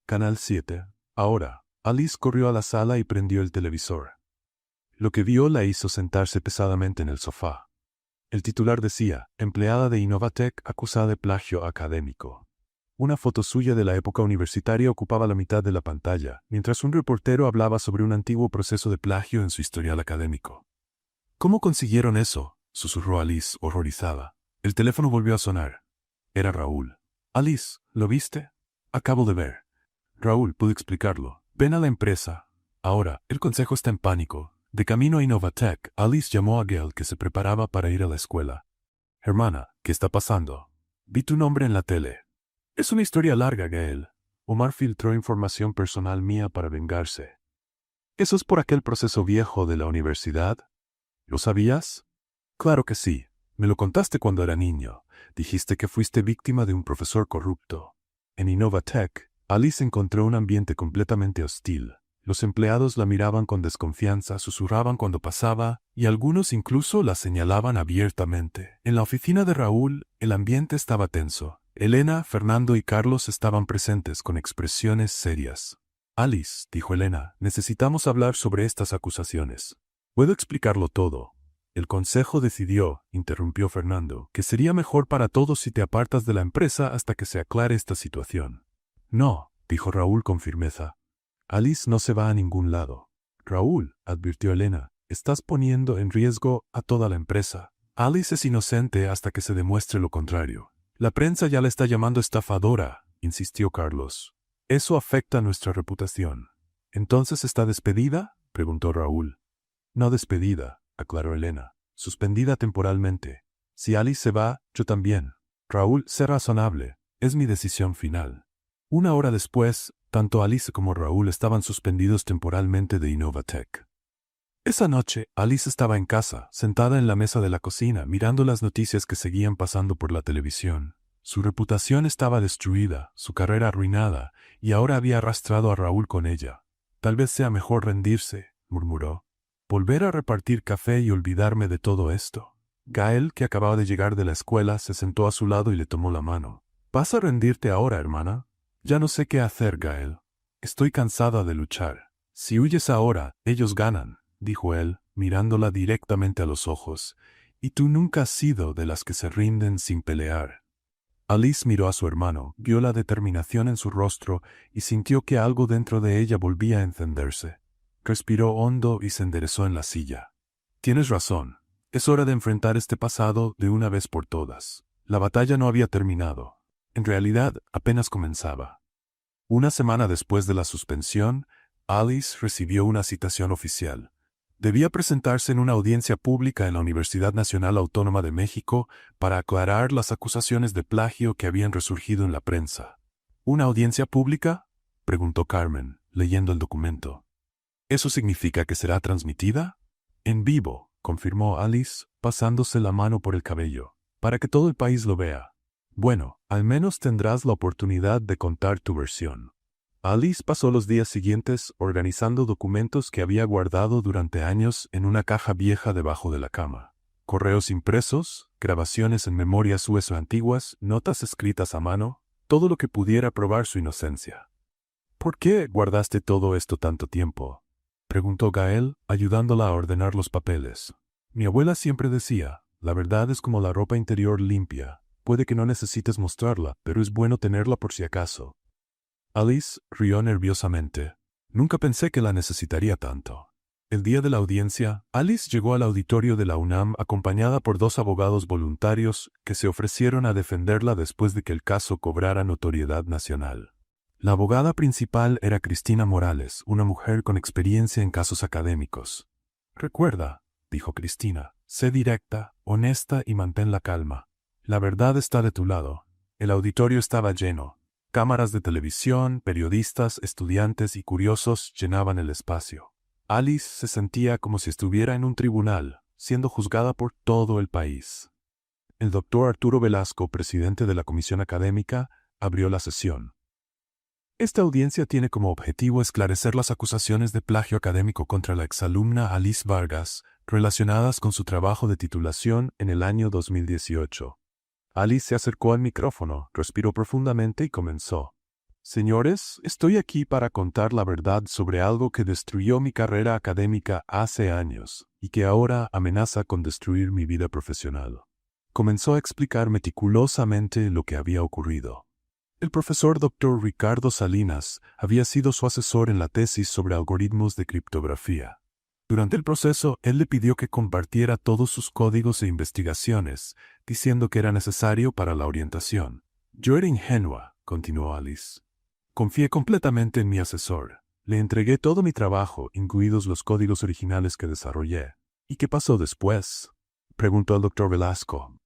«Canal 7. Ahora». Alice corrió a la sala y prendió el televisor. Lo que vio la hizo sentarse pesadamente en el sofá. El titular decía, empleada de Innovatech acusada de plagio académico. Una foto suya de la época universitaria ocupaba la mitad de la pantalla, mientras un reportero hablaba sobre un antiguo proceso de plagio en su historial académico. «¿Cómo consiguieron eso?», susurró Alice, horrorizada. El teléfono volvió a sonar. Era Raúl. «Alice, ¿lo viste?». Acabo de ver. Raúl pudo explicarlo. Ven a la empresa. Ahora, el consejo está en pánico. De camino a Innovatech, Alice llamó a Gail, que se preparaba para ir a la escuela. Hermana, ¿qué está pasando? Vi tu nombre en la tele. Es una historia larga, Gail. Omar filtró información personal mía para vengarse. ¿Eso es por aquel proceso viejo de la universidad? ¿Lo sabías? Claro que sí. Me lo contaste cuando era niño. Dijiste que fuiste víctima de un profesor corrupto. En Innovatech, Alice encontró un ambiente completamente hostil. Los empleados la miraban con desconfianza, susurraban cuando pasaba, y algunos incluso la señalaban abiertamente. En la oficina de Raúl, el ambiente estaba tenso. Elena, Fernando y Carlos estaban presentes con expresiones serias. Alice, dijo Elena, necesitamos hablar sobre estas acusaciones. Puedo explicarlo todo. El consejo decidió, interrumpió Fernando, que sería mejor para todos si te apartas de la empresa hasta que se aclare esta situación. No, dijo Raúl con firmeza. Alice no se va a ningún lado. Raúl, advirtió Elena, estás poniendo en riesgo a toda la empresa. Alice es inocente hasta que se demuestre lo contrario. La prensa ya la está llamando estafadora, insistió Carlos. Eso afecta nuestra reputación. ¿Entonces está despedida?, preguntó Raúl. No despedida, aclaró Elena. Suspendida temporalmente. Si Alice se va, yo también. Raúl, sé razonable. Es mi decisión final. Una hora después, tanto Alice como Raúl estaban suspendidos temporalmente de Innovatech. Esa noche, Alice estaba en casa, sentada en la mesa de la cocina, mirando las noticias que seguían pasando por la televisión. Su reputación estaba destruida, su carrera arruinada, y ahora había arrastrado a Raúl con ella. Tal vez sea mejor rendirse, murmuró. Volver a repartir café y olvidarme de todo esto. Gael, que acababa de llegar de la escuela, se sentó a su lado y le tomó la mano. ¿Vas a rendirte ahora, hermana? Ya no sé qué hacer, Gael. Estoy cansada de luchar. Si huyes ahora, ellos ganan, dijo él, mirándola directamente a los ojos, y tú nunca has sido de las que se rinden sin pelear. Alice miró a su hermano, vio la determinación en su rostro y sintió que algo dentro de ella volvía a encenderse. Respiró hondo y se enderezó en la silla. Tienes razón. Es hora de enfrentar este pasado de una vez por todas. La batalla no había terminado. En realidad, apenas comenzaba. Una semana después de la suspensión, Alice recibió una citación oficial. Debía presentarse en una audiencia pública en la Universidad Nacional Autónoma de México para aclarar las acusaciones de plagio que habían resurgido en la prensa. ¿Una audiencia pública?, preguntó Carmen, leyendo el documento. ¿Eso significa que será transmitida? En vivo, confirmó Alice, pasándose la mano por el cabello, para que todo el país lo vea. Bueno, al menos tendrás la oportunidad de contar tu versión. Alice pasó los días siguientes organizando documentos que había guardado durante años en una caja vieja debajo de la cama. Correos impresos, grabaciones en memorias USB antiguas, notas escritas a mano, todo lo que pudiera probar su inocencia. ¿Por qué guardaste todo esto tanto tiempo?, preguntó Gael, ayudándola a ordenar los papeles. Mi abuela siempre decía, la verdad es como la ropa interior limpia. Puede que no necesites mostrarla, pero es bueno tenerla por si acaso. Alice rió nerviosamente. Nunca pensé que la necesitaría tanto. El día de la audiencia, Alice llegó al auditorio de la UNAM acompañada por 2 abogados voluntarios que se ofrecieron a defenderla después de que el caso cobrara notoriedad nacional. La abogada principal era Cristina Morales, una mujer con experiencia en casos académicos. Recuerda, dijo Cristina, sé directa, honesta y mantén la calma. La verdad está de tu lado. El auditorio estaba lleno. Cámaras de televisión, periodistas, estudiantes y curiosos llenaban el espacio. Alice se sentía como si estuviera en un tribunal, siendo juzgada por todo el país. El doctor Arturo Velasco, presidente de la comisión académica, abrió la sesión. Esta audiencia tiene como objetivo esclarecer las acusaciones de plagio académico contra la exalumna Alice Vargas, relacionadas con su trabajo de titulación en el año 2018. Alice se acercó al micrófono, respiró profundamente y comenzó. Señores, estoy aquí para contar la verdad sobre algo que destruyó mi carrera académica hace años y que ahora amenaza con destruir mi vida profesional. Comenzó a explicar meticulosamente lo que había ocurrido. El profesor Dr. Ricardo Salinas había sido su asesor en la tesis sobre algoritmos de criptografía. Durante el proceso, él le pidió que compartiera todos sus códigos e investigaciones, diciendo que era necesario para la orientación. Yo era ingenua, continuó Alice. Confié completamente en mi asesor. Le entregué todo mi trabajo, incluidos los códigos originales que desarrollé. ¿Y qué pasó después?, preguntó el doctor Velasco.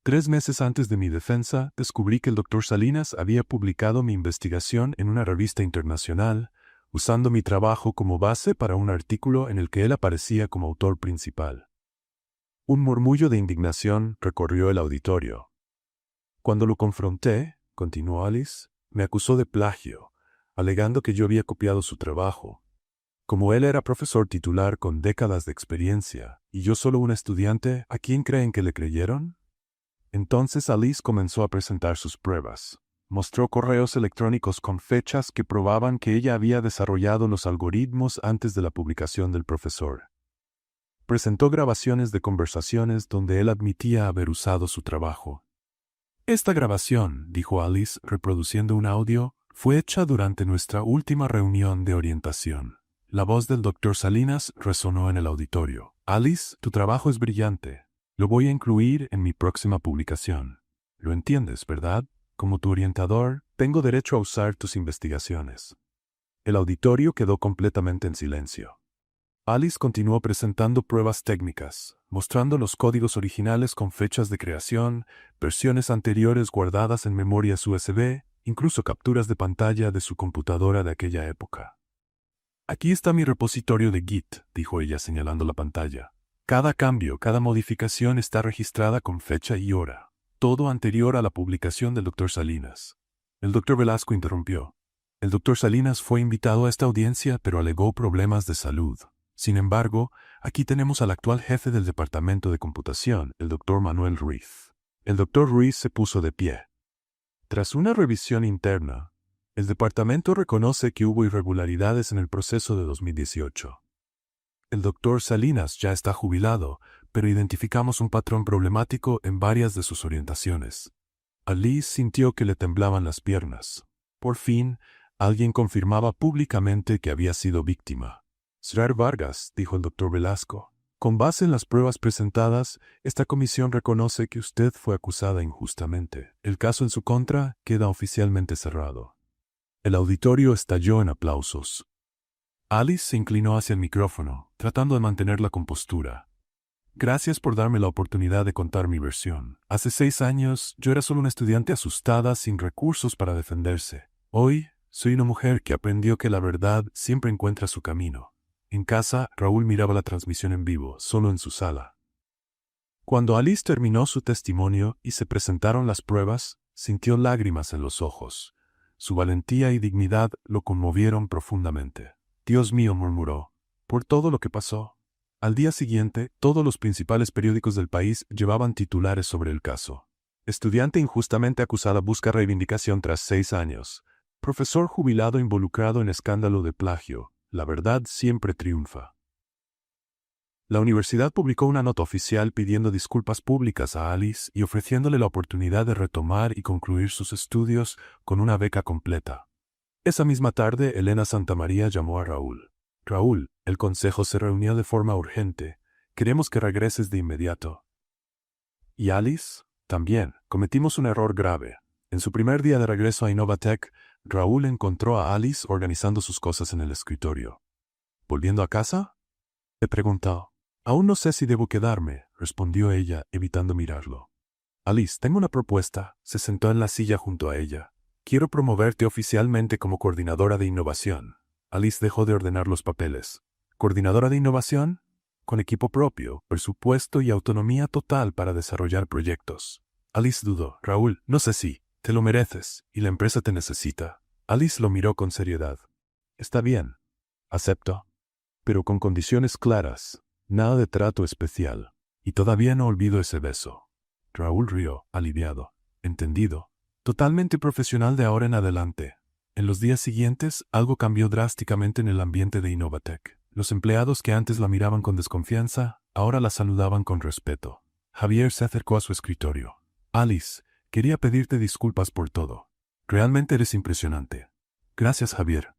3 meses antes de mi defensa, descubrí que el doctor Salinas había publicado mi investigación en una revista internacional, usando mi trabajo como base para un artículo en el que él aparecía como autor principal. Un murmullo de indignación recorrió el auditorio. Cuando lo confronté, continuó Alice, me acusó de plagio, alegando que yo había copiado su trabajo. Como él era profesor titular con décadas de experiencia, y yo solo un estudiante, ¿a quién creen que le creyeron? Entonces Alice comenzó a presentar sus pruebas. Mostró correos electrónicos con fechas que probaban que ella había desarrollado los algoritmos antes de la publicación del profesor. Presentó grabaciones de conversaciones donde él admitía haber usado su trabajo. Esta grabación, dijo Alice, reproduciendo un audio, fue hecha durante nuestra última reunión de orientación. La voz del doctor Salinas resonó en el auditorio. Alice, tu trabajo es brillante. Lo voy a incluir en mi próxima publicación. Lo entiendes, ¿verdad? Como tu orientador, tengo derecho a usar tus investigaciones. El auditorio quedó completamente en silencio. Alice continuó presentando pruebas técnicas, mostrando los códigos originales con fechas de creación, versiones anteriores guardadas en memorias USB, incluso capturas de pantalla de su computadora de aquella época. Aquí está mi repositorio de Git, dijo ella señalando la pantalla. Cada cambio, cada modificación está registrada con fecha y hora, todo anterior a la publicación del Dr. Salinas. El Dr. Velasco interrumpió. El Dr. Salinas fue invitado a esta audiencia, pero alegó problemas de salud. Sin embargo, aquí tenemos al actual jefe del Departamento de Computación, el Dr. Manuel Ruiz. El Dr. Ruiz se puso de pie. Tras una revisión interna, el departamento reconoce que hubo irregularidades en el proceso de 2018. El Dr. Salinas ya está jubilado, pero identificamos un patrón problemático en varias de sus orientaciones. Alice sintió que le temblaban las piernas. Por fin, alguien confirmaba públicamente que había sido víctima. Srar Vargas, dijo el Dr. Velasco. Con base en las pruebas presentadas, esta comisión reconoce que usted fue acusada injustamente. El caso en su contra queda oficialmente cerrado. El auditorio estalló en aplausos. Alice se inclinó hacia el micrófono, tratando de mantener la compostura. Gracias por darme la oportunidad de contar mi versión. Hace 6 años, yo era solo una estudiante asustada sin recursos para defenderse. Hoy, soy una mujer que aprendió que la verdad siempre encuentra su camino. En casa, Raúl miraba la transmisión en vivo, solo en su sala. Cuando Alice terminó su testimonio y se presentaron las pruebas, sintió lágrimas en los ojos. Su valentía y dignidad lo conmovieron profundamente. Dios mío, murmuró, por todo lo que pasó. Al día siguiente, todos los principales periódicos del país llevaban titulares sobre el caso. Estudiante injustamente acusada busca reivindicación tras 6 años. Profesor jubilado involucrado en escándalo de plagio. La verdad siempre triunfa. La universidad publicó una nota oficial pidiendo disculpas públicas a Alice y ofreciéndole la oportunidad de retomar y concluir sus estudios con una beca completa. Esa misma tarde, Elena Santamaría llamó a Raúl. Raúl, el consejo se reunió de forma urgente. Queremos que regreses de inmediato. ¿Y Alice? También. Cometimos un error grave. En su primer día de regreso a Innovatech, Raúl encontró a Alice organizando sus cosas en el escritorio. ¿Volviendo a casa?, le preguntó. Aún no sé si debo quedarme, respondió ella, evitando mirarlo. Alice, tengo una propuesta. Se sentó en la silla junto a ella. Quiero promoverte oficialmente como coordinadora de innovación. Alice dejó de ordenar los papeles. ¿Coordinadora de innovación? Con equipo propio, presupuesto y autonomía total para desarrollar proyectos. Alice dudó. Raúl, no sé si. Te lo mereces, y la empresa te necesita. Alice lo miró con seriedad. Está bien. Acepto. Pero con condiciones claras. Nada de trato especial. Y todavía no olvido ese beso. Raúl rió, aliviado. Entendido. Totalmente profesional de ahora en adelante. En los días siguientes, algo cambió drásticamente en el ambiente de Innovatech. Los empleados que antes la miraban con desconfianza, ahora la saludaban con respeto. Javier se acercó a su escritorio. Alice, quería pedirte disculpas por todo. Realmente eres impresionante. Gracias, Javier.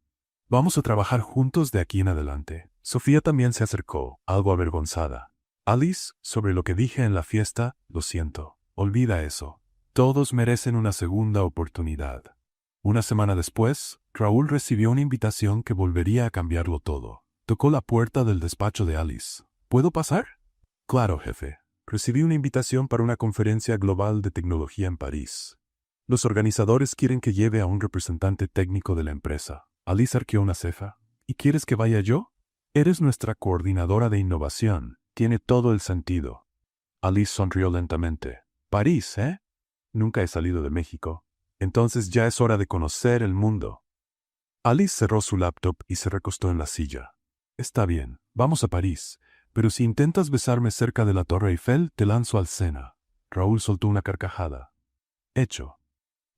Vamos a trabajar juntos de aquí en adelante. Sofía también se acercó, algo avergonzada. Alice, sobre lo que dije en la fiesta, lo siento. Olvida eso. Todos merecen una segunda oportunidad. Una semana después, Raúl recibió una invitación que volvería a cambiarlo todo. Tocó la puerta del despacho de Alice. ¿Puedo pasar? Claro, jefe. Recibí una invitación para una conferencia global de tecnología en París. Los organizadores quieren que lleve a un representante técnico de la empresa. Alice arqueó una ceja. ¿Y quieres que vaya yo? Eres nuestra coordinadora de innovación. Tiene todo el sentido. Alice sonrió lentamente. París, ¿eh? Nunca he salido de México. Entonces ya es hora de conocer el mundo. Alice cerró su laptop y se recostó en la silla. Está bien, vamos a París, pero si intentas besarme cerca de la Torre Eiffel, te lanzo al Sena. Raúl soltó una carcajada. Hecho.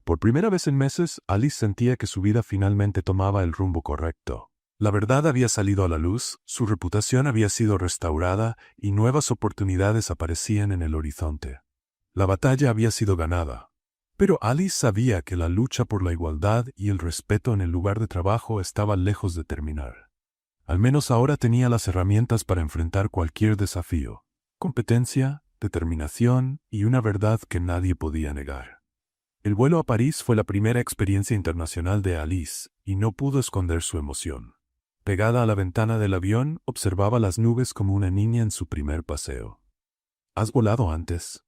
Por primera vez en meses, Alice sentía que su vida finalmente tomaba el rumbo correcto. La verdad había salido a la luz, su reputación había sido restaurada y nuevas oportunidades aparecían en el horizonte. La batalla había sido ganada. Pero Alice sabía que la lucha por la igualdad y el respeto en el lugar de trabajo estaba lejos de terminar. Al menos ahora tenía las herramientas para enfrentar cualquier desafío. Competencia, determinación y una verdad que nadie podía negar. El vuelo a París fue la primera experiencia internacional de Alice, y no pudo esconder su emoción. Pegada a la ventana del avión, observaba las nubes como una niña en su primer paseo. ¿Has volado antes?,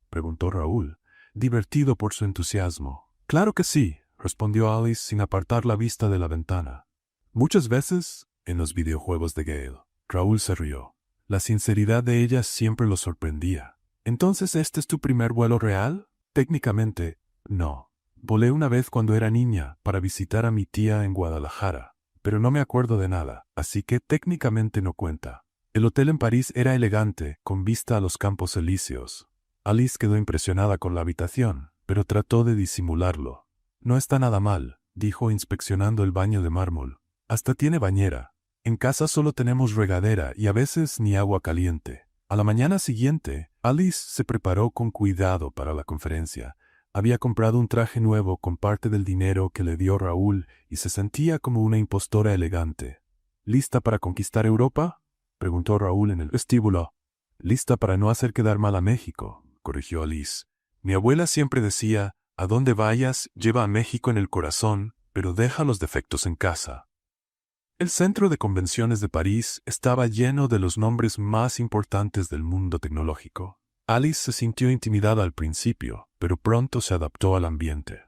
preguntó Raúl, divertido por su entusiasmo. Claro que sí, respondió Alice sin apartar la vista de la ventana. Muchas veces, en los videojuegos de Gale. Raúl se rió. La sinceridad de ella siempre lo sorprendía. ¿Entonces este es tu primer vuelo real? Técnicamente, no. Volé una vez cuando era niña para visitar a mi tía en Guadalajara, pero no me acuerdo de nada, así que técnicamente no cuenta. El hotel en París era elegante, con vista a los Campos Elíseos. Alice quedó impresionada con la habitación, pero trató de disimularlo. No está nada mal, dijo inspeccionando el baño de mármol. Hasta tiene bañera. En casa solo tenemos regadera y a veces ni agua caliente. A la mañana siguiente, Alice se preparó con cuidado para la conferencia. Había comprado un traje nuevo con parte del dinero que le dio Raúl y se sentía como una impostora elegante. ¿Lista para conquistar Europa?, preguntó Raúl en el vestíbulo. Lista para no hacer quedar mal a México, corrigió Alice. Mi abuela siempre decía, a donde vayas, lleva a México en el corazón, pero deja los defectos en casa. El centro de convenciones de París estaba lleno de los nombres más importantes del mundo tecnológico. Alice se sintió intimidada al principio, pero pronto se adaptó al ambiente.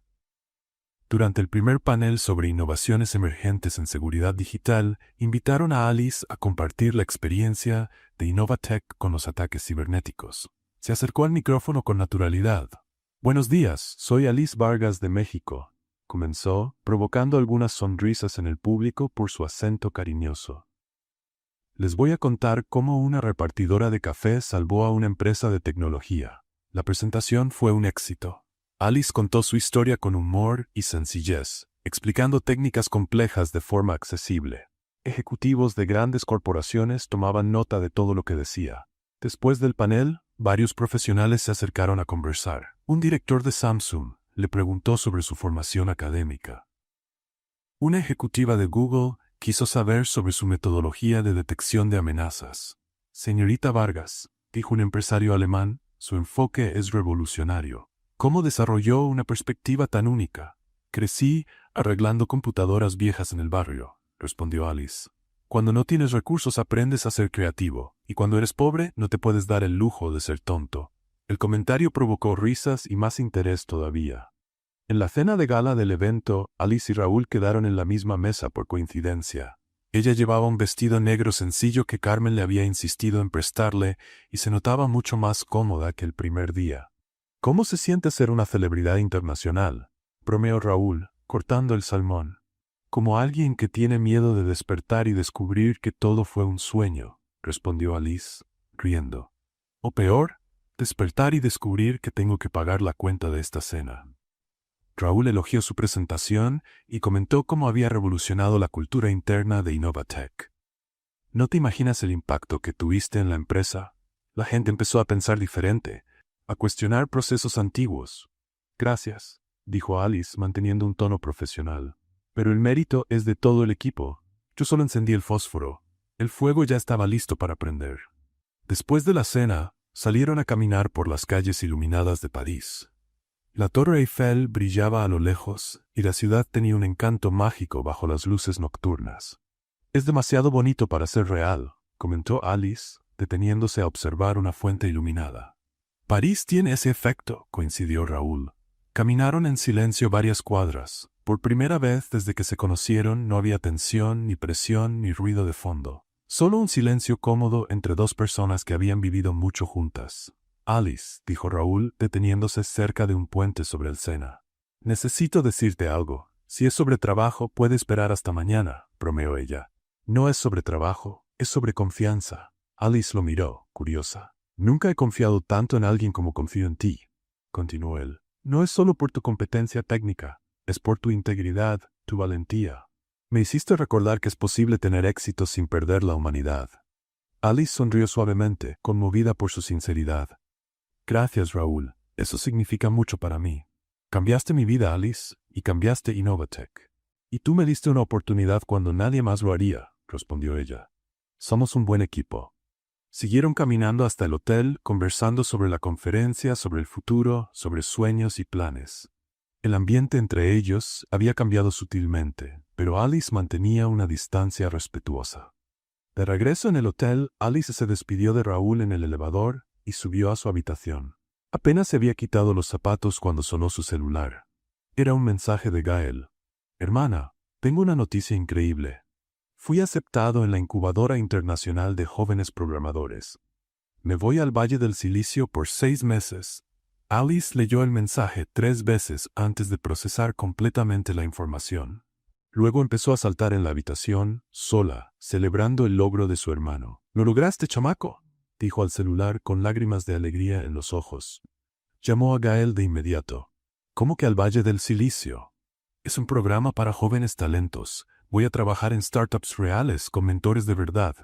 Durante el primer panel sobre innovaciones emergentes en seguridad digital, invitaron a Alice a compartir la experiencia de Innovatech con los ataques cibernéticos. Se acercó al micrófono con naturalidad. Buenos días, soy Alice Vargas de México, comenzó, provocando algunas sonrisas en el público por su acento cariñoso. Les voy a contar cómo una repartidora de café salvó a una empresa de tecnología. La presentación fue un éxito. Alice contó su historia con humor y sencillez, explicando técnicas complejas de forma accesible. Ejecutivos de grandes corporaciones tomaban nota de todo lo que decía. Después del panel, varios profesionales se acercaron a conversar. Un director de Samsung le preguntó sobre su formación académica. Una ejecutiva de Google quiso saber sobre su metodología de detección de amenazas. Señorita Vargas, dijo un empresario alemán, su enfoque es revolucionario. ¿Cómo desarrolló una perspectiva tan única? Crecí arreglando computadoras viejas en el barrio, respondió Alice. Cuando no tienes recursos aprendes a ser creativo, y cuando eres pobre no te puedes dar el lujo de ser tonto. El comentario provocó risas y más interés todavía. En la cena de gala del evento, Alice y Raúl quedaron en la misma mesa por coincidencia. Ella llevaba un vestido negro sencillo que Carmen le había insistido en prestarle y se notaba mucho más cómoda que el primer día. ¿Cómo se siente ser una celebridad internacional?, bromeó Raúl, cortando el salmón. Como alguien que tiene miedo de despertar y descubrir que todo fue un sueño, respondió Alice, riendo. O peor, despertar y descubrir que tengo que pagar la cuenta de esta cena. Raúl elogió su presentación y comentó cómo había revolucionado la cultura interna de Innovatech. ¿No te imaginas el impacto que tuviste en la empresa? La gente empezó a pensar diferente, a cuestionar procesos antiguos. Gracias, dijo Alice manteniendo un tono profesional. Pero el mérito es de todo el equipo. Yo solo encendí el fósforo. El fuego ya estaba listo para prender. Después de la cena, salieron a caminar por las calles iluminadas de París. La Torre Eiffel brillaba a lo lejos y la ciudad tenía un encanto mágico bajo las luces nocturnas. «Es demasiado bonito para ser real», comentó Alice, deteniéndose a observar una fuente iluminada. «París tiene ese efecto», coincidió Raúl. Caminaron en silencio varias cuadras. Por primera vez desde que se conocieron no había tensión, ni presión, ni ruido de fondo. Solo un silencio cómodo entre dos personas que habían vivido mucho juntas. «Alice», dijo Raúl, deteniéndose cerca de un puente sobre el Sena. «Necesito decirte algo. Si es sobre trabajo, puede esperar hasta mañana», bromeó ella. «No es sobre trabajo, es sobre confianza». Alice lo miró, curiosa. «Nunca he confiado tanto en alguien como confío en ti», continuó él. «No es solo por tu competencia técnica, es por tu integridad, tu valentía. Me hiciste recordar que es posible tener éxito sin perder la humanidad». Alice sonrió suavemente, conmovida por su sinceridad. «Gracias, Raúl. Eso significa mucho para mí. Cambiaste mi vida, Alice, y cambiaste Innovatec. Y tú me diste una oportunidad cuando nadie más lo haría», respondió ella. «Somos un buen equipo». Siguieron caminando hasta el hotel, conversando sobre la conferencia, sobre el futuro, sobre sueños y planes. El ambiente entre ellos había cambiado sutilmente, pero Alice mantenía una distancia respetuosa. De regreso en el hotel, Alice se despidió de Raúl en el elevador y subió a su habitación. Apenas se había quitado los zapatos cuando sonó su celular. Era un mensaje de Gael. «Hermana, tengo una noticia increíble. Fui aceptado en la Incubadora Internacional de Jóvenes Programadores. Me voy al Valle del Silicio por 6 meses». Alice leyó el mensaje 3 veces antes de procesar completamente la información. Luego empezó a saltar en la habitación, sola, celebrando el logro de su hermano. «¿Lo lograste, chamaco?», dijo al celular con lágrimas de alegría en los ojos. Llamó a Gael de inmediato. «¿Cómo que al Valle del Silicio? Es un programa para jóvenes talentos. Voy a trabajar en startups reales con mentores de verdad».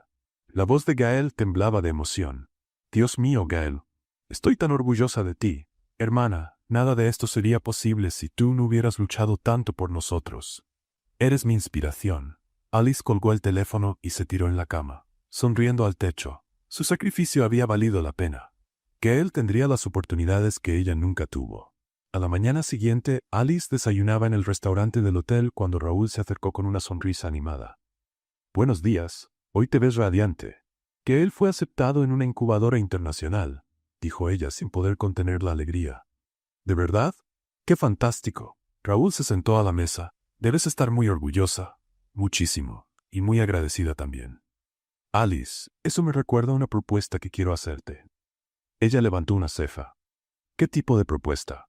La voz de Gael temblaba de emoción. «Dios mío, Gael, estoy tan orgullosa de ti. Hermana, nada de esto sería posible si tú no hubieras luchado tanto por nosotros. Eres mi inspiración». Alice colgó el teléfono y se tiró en la cama, sonriendo al techo. Su sacrificio había valido la pena. Que él tendría las oportunidades que ella nunca tuvo. A la mañana siguiente, Alice desayunaba en el restaurante del hotel cuando Raúl se acercó con una sonrisa animada. «Buenos días, hoy te ves radiante». «Que él fue aceptado en una incubadora internacional», dijo ella sin poder contener la alegría. «¿De verdad? ¡Qué fantástico!». Raúl se sentó a la mesa. «Debes estar muy orgullosa». «Muchísimo, y muy agradecida también». «Alice, eso me recuerda a una propuesta que quiero hacerte». Ella levantó una ceja. «¿Qué tipo de propuesta?».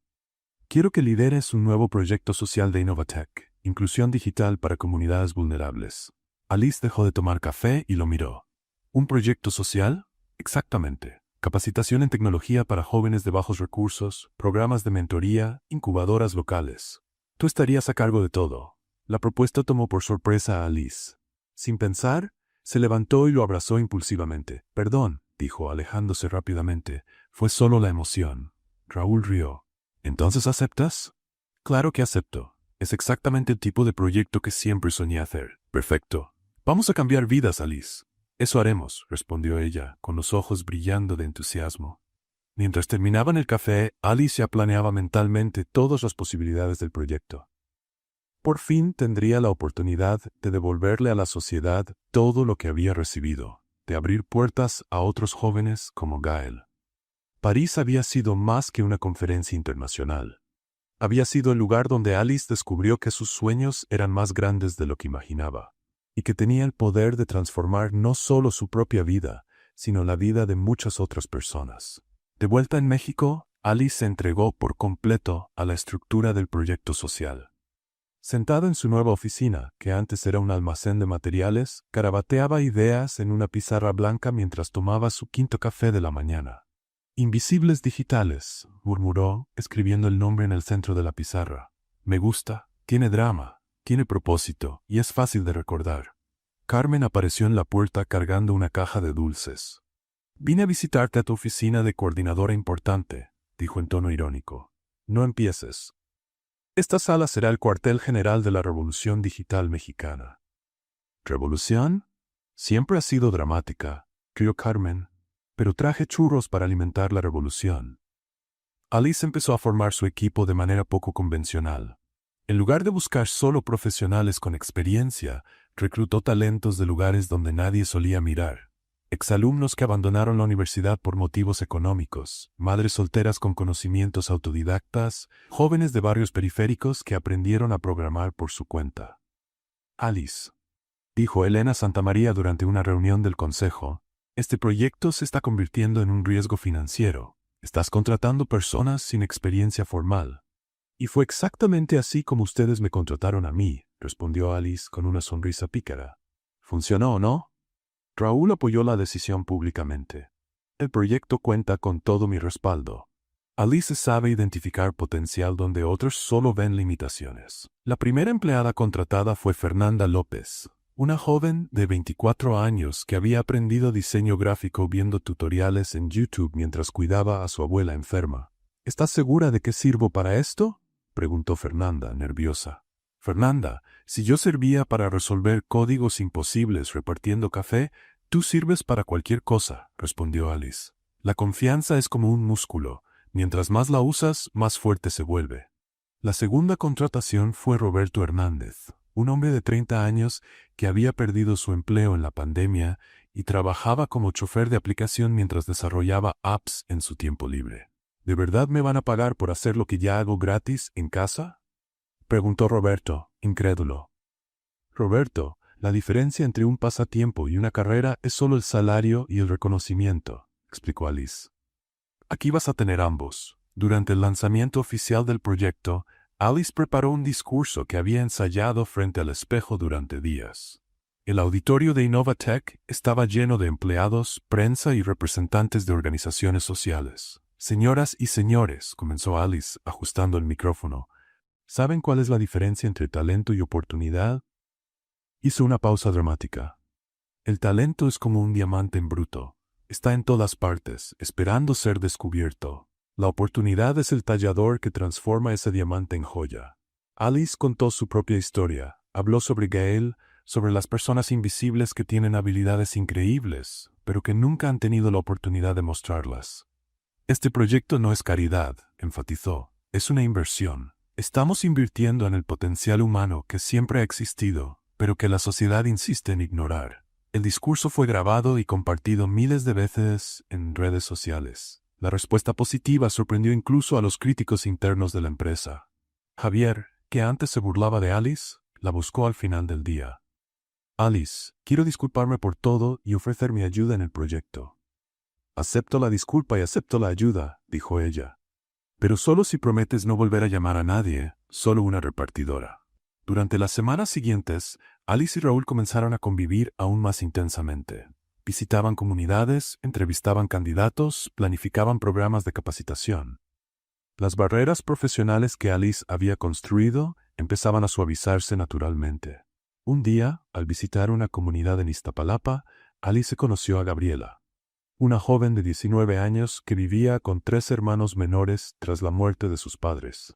«Quiero que lideres un nuevo proyecto social de Innovatec, inclusión digital para comunidades vulnerables». Alice dejó de tomar café y lo miró. «¿Un proyecto social?». «Exactamente. Capacitación en tecnología para jóvenes de bajos recursos, programas de mentoría, incubadoras locales. Tú estarías a cargo de todo». La propuesta tomó por sorpresa a Alice. Sin pensar, se levantó y lo abrazó impulsivamente. «Perdón», dijo, alejándose rápidamente. «Fue solo la emoción». Raúl rió. «¿Entonces aceptas?». «Claro que acepto. Es exactamente el tipo de proyecto que siempre soñé hacer». «Perfecto. Vamos a cambiar vidas, Alice». «Eso haremos», respondió ella, con los ojos brillando de entusiasmo. Mientras terminaban el café, Alice ya planeaba mentalmente todas las posibilidades del proyecto. Por fin tendría la oportunidad de devolverle a la sociedad todo lo que había recibido, de abrir puertas a otros jóvenes como Gael. París había sido más que una conferencia internacional. Había sido el lugar donde Alice descubrió que sus sueños eran más grandes de lo que imaginaba, y que tenía el poder de transformar no solo su propia vida, sino la vida de muchas otras personas. De vuelta en México, Alice se entregó por completo a la estructura del proyecto social. Sentada en su nueva oficina, que antes era un almacén de materiales, garabateaba ideas en una pizarra blanca mientras tomaba su quinto café de la mañana. «Invisibles digitales», murmuró, escribiendo el nombre en el centro de la pizarra. «Me gusta, tiene drama, tiene propósito y es fácil de recordar». Carmen apareció en la puerta cargando una caja de dulces. «Vine a visitarte a tu oficina de coordinadora importante», dijo en tono irónico. «No empieces. Esta sala será el cuartel general de la Revolución Digital Mexicana». «¿Revolución?». «Siempre ha sido dramática», rió Carmen, «pero traje churros para alimentar la revolución». Alice empezó a formar su equipo de manera poco convencional. En lugar de buscar solo profesionales con experiencia, reclutó talentos de lugares donde nadie solía mirar. Exalumnos que abandonaron la universidad por motivos económicos, madres solteras con conocimientos autodidactas, jóvenes de barrios periféricos que aprendieron a programar por su cuenta. Alice, dijo Elena Santamaría durante una reunión del consejo, este proyecto se está convirtiendo en un riesgo financiero. Estás contratando personas sin experiencia formal. Y fue exactamente así como ustedes me contrataron a mí, respondió Alice con una sonrisa pícara. ¿Funcionó o no? Raúl apoyó la decisión públicamente. El proyecto cuenta con todo mi respaldo. Alice sabe identificar potencial donde otros solo ven limitaciones. La primera empleada contratada fue Fernanda López, una joven de 24 años que había aprendido diseño gráfico viendo tutoriales en YouTube mientras cuidaba a su abuela enferma. ¿Estás segura de que sirvo para esto?, preguntó Fernanda, nerviosa. Fernanda, si yo servía para resolver códigos imposibles repartiendo café, tú sirves para cualquier cosa, respondió Alice. La confianza es como un músculo. Mientras más la usas, más fuerte se vuelve. La segunda contratación fue Roberto Hernández, un hombre de 30 años que había perdido su empleo en la pandemia y trabajaba como chofer de aplicación mientras desarrollaba apps en su tiempo libre. ¿De verdad me van a pagar por hacer lo que ya hago gratis en casa?, preguntó Roberto, incrédulo. Roberto, la diferencia entre un pasatiempo y una carrera es solo el salario y el reconocimiento, explicó Alice. Aquí vas a tener ambos. Durante el lanzamiento oficial del proyecto, Alice preparó un discurso que había ensayado frente al espejo durante días. El auditorio de Innovatech estaba lleno de empleados, prensa y representantes de organizaciones sociales. Señoras y señores, comenzó Alice, ajustando el micrófono, ¿saben cuál es la diferencia entre talento y oportunidad? Hizo una pausa dramática. El talento es como un diamante en bruto. Está en todas partes, esperando ser descubierto. La oportunidad es el tallador que transforma ese diamante en joya. Alice contó su propia historia. Habló sobre Gael, sobre las personas invisibles que tienen habilidades increíbles, pero que nunca han tenido la oportunidad de mostrarlas. Este proyecto no es caridad, enfatizó. Es una inversión. Estamos invirtiendo en el potencial humano que siempre ha existido, pero que la sociedad insiste en ignorar. El discurso fue grabado y compartido miles de veces en redes sociales. La respuesta positiva sorprendió incluso a los críticos internos de la empresa. Javier, que antes se burlaba de Alice, la buscó al final del día. Alice, quiero disculparme por todo y ofrecer mi ayuda en el proyecto. Acepto la disculpa y acepto la ayuda, dijo ella. Pero solo si prometes no volver a llamar a nadie, solo una repartidora. Durante las semanas siguientes, Alice y Raúl comenzaron a convivir aún más intensamente. Visitaban comunidades, entrevistaban candidatos, planificaban programas de capacitación. Las barreras profesionales que Alice había construido empezaban a suavizarse naturalmente. Un día, al visitar una comunidad en Iztapalapa, Alice conoció a Gabriela, una joven de 19 años que vivía con 3 hermanos menores tras la muerte de sus padres.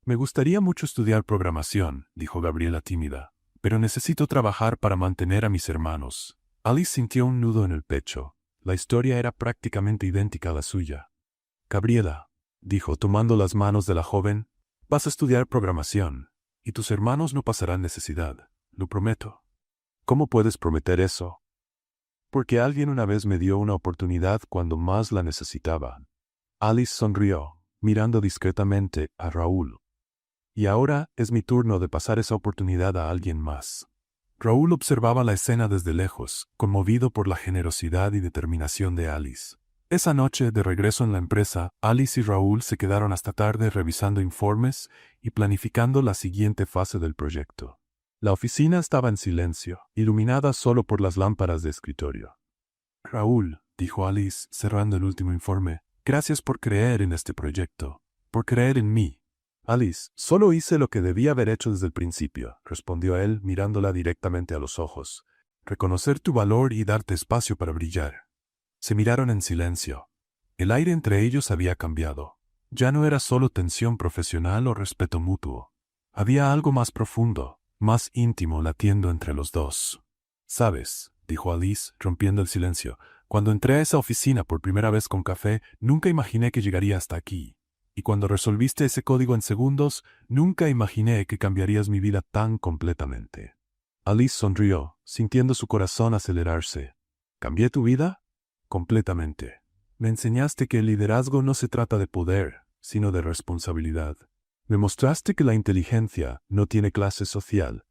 Me gustaría mucho estudiar programación, dijo Gabriela tímida, pero necesito trabajar para mantener a mis hermanos. Alice sintió un nudo en el pecho. La historia era prácticamente idéntica a la suya. Gabriela, dijo tomando las manos de la joven, vas a estudiar programación, y tus hermanos no pasarán necesidad, lo prometo. ¿Cómo puedes prometer eso? Porque alguien una vez me dio una oportunidad cuando más la necesitaba. Alice sonrió, mirando discretamente a Raúl. Y ahora es mi turno de pasar esa oportunidad a alguien más. Raúl observaba la escena desde lejos, conmovido por la generosidad y determinación de Alice. Esa noche, de regreso en la empresa, Alice y Raúl se quedaron hasta tarde revisando informes y planificando la siguiente fase del proyecto. La oficina estaba en silencio, iluminada solo por las lámparas de escritorio. Raúl, dijo Alice, cerrando el último informe, gracias por creer en este proyecto, por creer en mí. Alice, solo hice lo que debía haber hecho desde el principio, respondió él mirándola directamente a los ojos. Reconocer tu valor y darte espacio para brillar. Se miraron en silencio. El aire entre ellos había cambiado. Ya no era solo tensión profesional o respeto mutuo. Había algo más profundo, más íntimo latiendo entre los dos. ¿Sabes?, dijo Alice, rompiendo el silencio. Cuando entré a esa oficina por primera vez con café, nunca imaginé que llegaría hasta aquí. Y cuando resolviste ese código en segundos, nunca imaginé que cambiarías mi vida tan completamente. Alice sonrió, sintiendo su corazón acelerarse. ¿Cambié tu vida? Completamente. Me enseñaste que el liderazgo no se trata de poder, sino de responsabilidad. Me mostraste que la inteligencia no tiene clase social.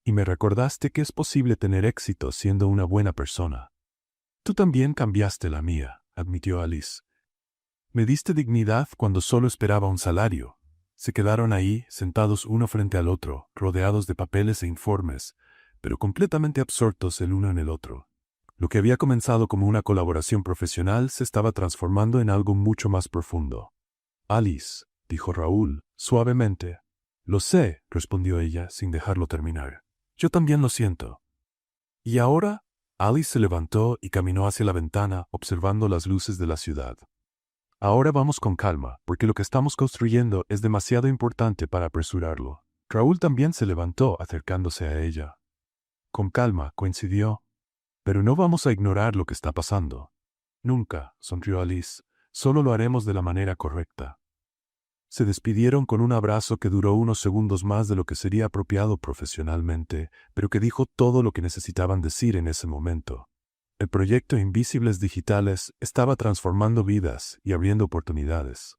Y me recordaste que es posible tener éxito siendo una buena persona. Tú también cambiaste la mía, admitió Alice. Me diste dignidad cuando solo esperaba un salario. Se quedaron ahí, sentados uno frente al otro, rodeados de papeles e informes, pero completamente absortos el uno en el otro. Lo que había comenzado como una colaboración profesional se estaba transformando en algo mucho más profundo. Alice, dijo Raúl, suavemente. Lo sé, respondió ella, sin dejarlo terminar. Yo también lo siento. ¿Y ahora? Alice se levantó y caminó hacia la ventana, observando las luces de la ciudad. Ahora vamos con calma, porque lo que estamos construyendo es demasiado importante para apresurarlo. Raúl también se levantó, acercándose a ella. Con calma, coincidió. Pero no vamos a ignorar lo que está pasando. Nunca, sonrió Alice, solo lo haremos de la manera correcta. Se despidieron con un abrazo que duró unos segundos más de lo que sería apropiado profesionalmente, pero que dijo todo lo que necesitaban decir en ese momento. El proyecto Invisibles Digitales estaba transformando vidas y abriendo oportunidades.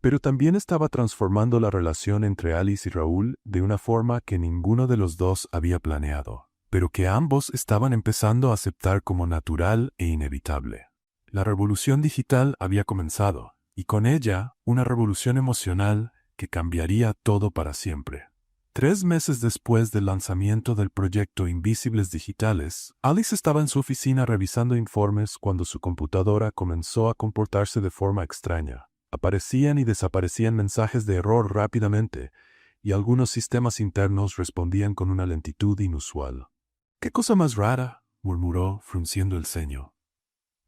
Pero también estaba transformando la relación entre Alice y Raúl de una forma que ninguno de los dos había planeado, pero que ambos estaban empezando a aceptar como natural e inevitable. La revolución digital había comenzado, y con ella una revolución emocional que cambiaría todo para siempre. 3 meses después del lanzamiento del proyecto Invisibles Digitales, Alice estaba en su oficina revisando informes cuando su computadora comenzó a comportarse de forma extraña. Aparecían y desaparecían mensajes de error rápidamente, y algunos sistemas internos respondían con una lentitud inusual. «¿Qué cosa más rara?», murmuró, frunciendo el ceño.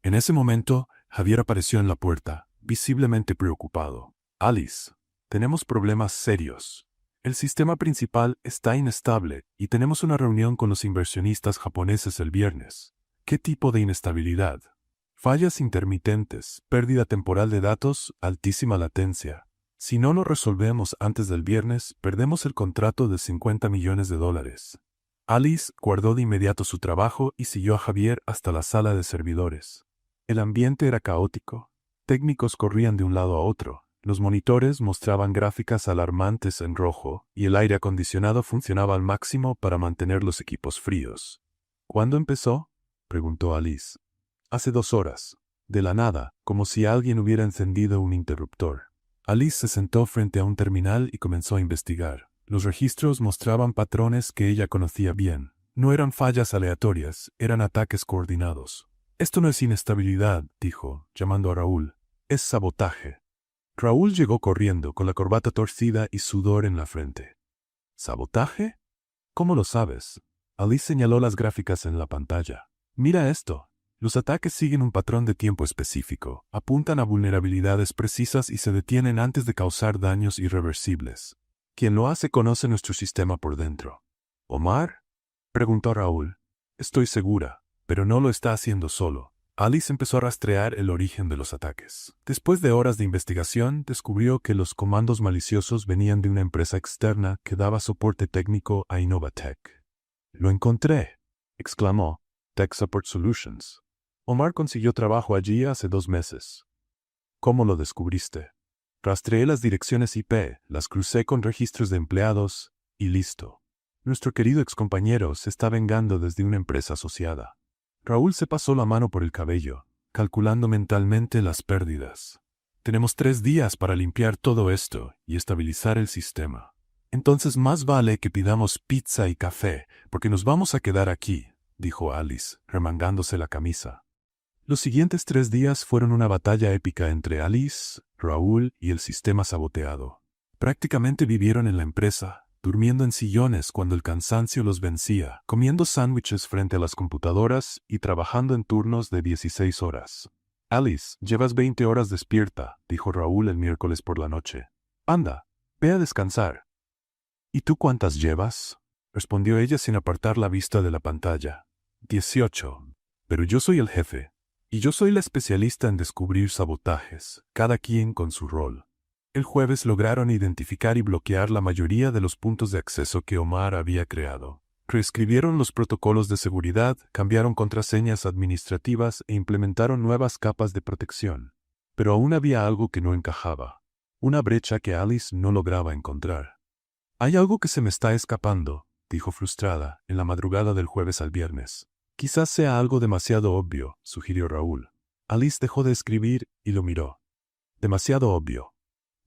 En ese momento, Javier apareció en la puerta, visiblemente preocupado. «Alice, tenemos problemas serios. El sistema principal está inestable y tenemos una reunión con los inversionistas japoneses el viernes». «¿Qué tipo de inestabilidad?». «Fallas intermitentes, pérdida temporal de datos, altísima latencia. Si no lo resolvemos antes del viernes, perdemos el contrato de $50 millones». Alice guardó de inmediato su trabajo y siguió a Javier hasta la sala de servidores. El ambiente era caótico. Técnicos corrían de un lado a otro. Los monitores mostraban gráficas alarmantes en rojo y el aire acondicionado funcionaba al máximo para mantener los equipos fríos. «¿Cuándo empezó?», preguntó Alice. «Hace 2 horas. De la nada, como si alguien hubiera encendido un interruptor». Alice se sentó frente a un terminal y comenzó a investigar. Los registros mostraban patrones que ella conocía bien. No eran fallas aleatorias, eran ataques coordinados. «Esto no es inestabilidad», dijo, llamando a Raúl. «Es sabotaje». Raúl llegó corriendo, con la corbata torcida y sudor en la frente. «¿Sabotaje? ¿Cómo lo sabes?». Alice señaló las gráficas en la pantalla. «Mira esto. Los ataques siguen un patrón de tiempo específico, apuntan a vulnerabilidades precisas y se detienen antes de causar daños irreversibles. Quien lo hace conoce nuestro sistema por dentro». «¿Omar?», preguntó Raúl. «Estoy segura, pero no lo está haciendo solo». Alice empezó a rastrear el origen de los ataques. Después de horas de investigación, descubrió que los comandos maliciosos venían de una empresa externa que daba soporte técnico a Innovatech. «Lo encontré», exclamó. «Tech Support Solutions». Omar consiguió trabajo allí hace 2 meses. «¿Cómo lo descubriste?». «Rastreé las direcciones IP, las crucé con registros de empleados, y listo. Nuestro querido excompañero se está vengando desde una empresa asociada». Raúl se pasó la mano por el cabello, calculando mentalmente las pérdidas. «Tenemos 3 días para limpiar todo esto y estabilizar el sistema. Entonces más vale que pidamos pizza y café, porque nos vamos a quedar aquí», dijo Alice, remangándose la camisa. Los siguientes 3 días fueron una batalla épica entre Alice, Raúl y el sistema saboteado. Prácticamente vivieron en la empresa, durmiendo en sillones cuando el cansancio los vencía, comiendo sándwiches frente a las computadoras y trabajando en turnos de 16 horas. «Alice, llevas 20 horas despierta», dijo Raúl el miércoles por la noche. «Anda, ve a descansar». «¿Y tú cuántas llevas?», respondió ella sin apartar la vista de la pantalla. 18. «Pero yo soy el jefe, y yo soy la especialista en descubrir sabotajes, cada quien con su rol». El jueves lograron identificar y bloquear la mayoría de los puntos de acceso que Omar había creado. Reescribieron los protocolos de seguridad, cambiaron contraseñas administrativas e implementaron nuevas capas de protección. Pero aún había algo que no encajaba. Una brecha que Alice no lograba encontrar. «Hay algo que se me está escapando», dijo frustrada, en la madrugada del jueves al viernes. «Quizás sea algo demasiado obvio», sugirió Raúl. Alice dejó de escribir y lo miró. «Demasiado obvio».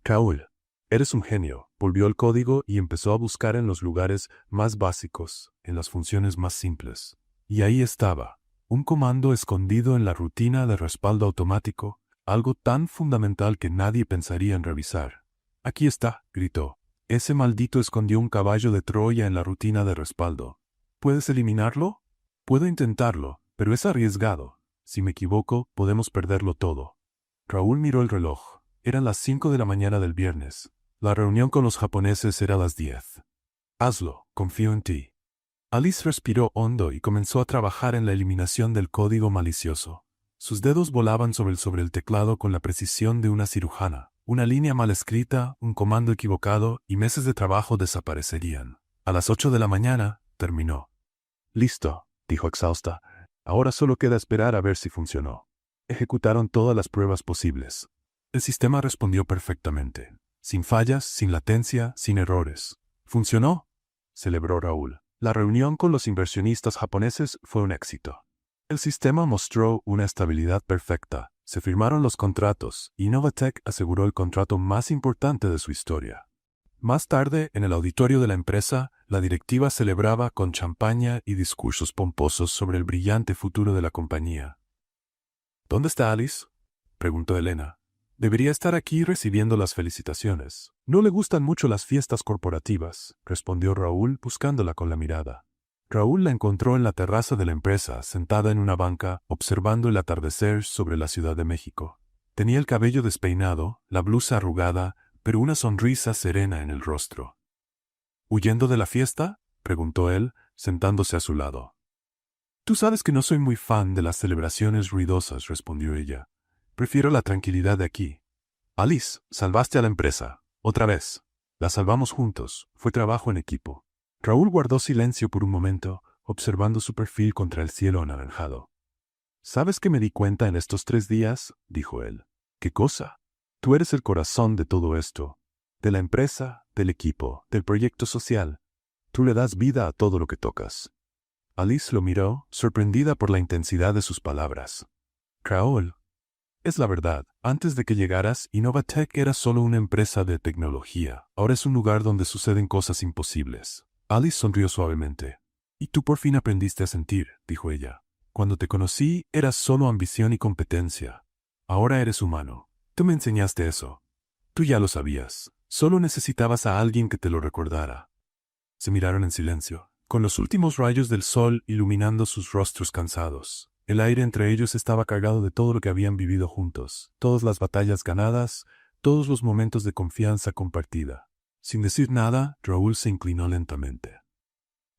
«Raúl, eres un genio», volvió el código y empezó a buscar en los lugares más básicos, en las funciones más simples. Y ahí estaba, un comando escondido en la rutina de respaldo automático, algo tan fundamental que nadie pensaría en revisar. «Aquí está», gritó. «Ese maldito escondió un caballo de Troya en la rutina de respaldo. ¿Puedes eliminarlo?» «Puedo intentarlo, pero es arriesgado. Si me equivoco, podemos perderlo todo». Raúl miró el reloj. Eran las 5 de la mañana del viernes. La reunión con los japoneses era a las 10. «Hazlo, confío en ti». Alice respiró hondo y comenzó a trabajar en la eliminación del código malicioso. Sus dedos volaban sobre el teclado con la precisión de una cirujana. Una línea mal escrita, un comando equivocado y meses de trabajo desaparecerían. A las 8 de la mañana, terminó. «Listo», dijo exhausta. «Ahora solo queda esperar a ver si funcionó». Ejecutaron todas las pruebas posibles. El sistema respondió perfectamente. Sin fallas, sin latencia, sin errores. «¿Funcionó?», celebró Raúl. La reunión con los inversionistas japoneses fue un éxito. El sistema mostró una estabilidad perfecta. Se firmaron los contratos y Novatech aseguró el contrato más importante de su historia. Más tarde, en el auditorio de la empresa, la directiva celebraba con champaña y discursos pomposos sobre el brillante futuro de la compañía. «¿Dónde está Alice?», preguntó Elena. «Debería estar aquí recibiendo las felicitaciones. No le gustan mucho las fiestas corporativas», respondió Raúl buscándola con la mirada. Raúl la encontró en la terraza de la empresa, sentada en una banca, observando el atardecer sobre la Ciudad de México. Tenía el cabello despeinado, la blusa arrugada, pero una sonrisa serena en el rostro. «¿Huyendo de la fiesta?», preguntó él, sentándose a su lado. «Tú sabes que no soy muy fan de las celebraciones ruidosas», respondió ella. «Prefiero la tranquilidad de aquí». «Alice, salvaste a la empresa. Otra vez. La salvamos juntos. Fue trabajo en equipo». Raúl guardó silencio por un momento, observando su perfil contra el cielo anaranjado. «¿Sabes qué me di cuenta en estos 3 días?», dijo él. «¿Qué cosa?». «Tú eres el corazón de todo esto. De la empresa, del equipo, del proyecto social. Tú le das vida a todo lo que tocas». Alice lo miró, sorprendida por la intensidad de sus palabras. «Raúl, es la verdad. Antes de que llegaras, Innovatech era solo una empresa de tecnología. Ahora es un lugar donde suceden cosas imposibles». Alice sonrió suavemente. «Y tú por fin aprendiste a sentir», dijo ella. «Cuando te conocí, eras solo ambición y competencia. Ahora eres humano. Tú me enseñaste eso. Tú ya lo sabías. Solo necesitabas a alguien que te lo recordara». Se miraron en silencio, con los últimos rayos del sol iluminando sus rostros cansados. El aire entre ellos estaba cargado de todo lo que habían vivido juntos, todas las batallas ganadas, todos los momentos de confianza compartida. Sin decir nada, Raúl se inclinó lentamente.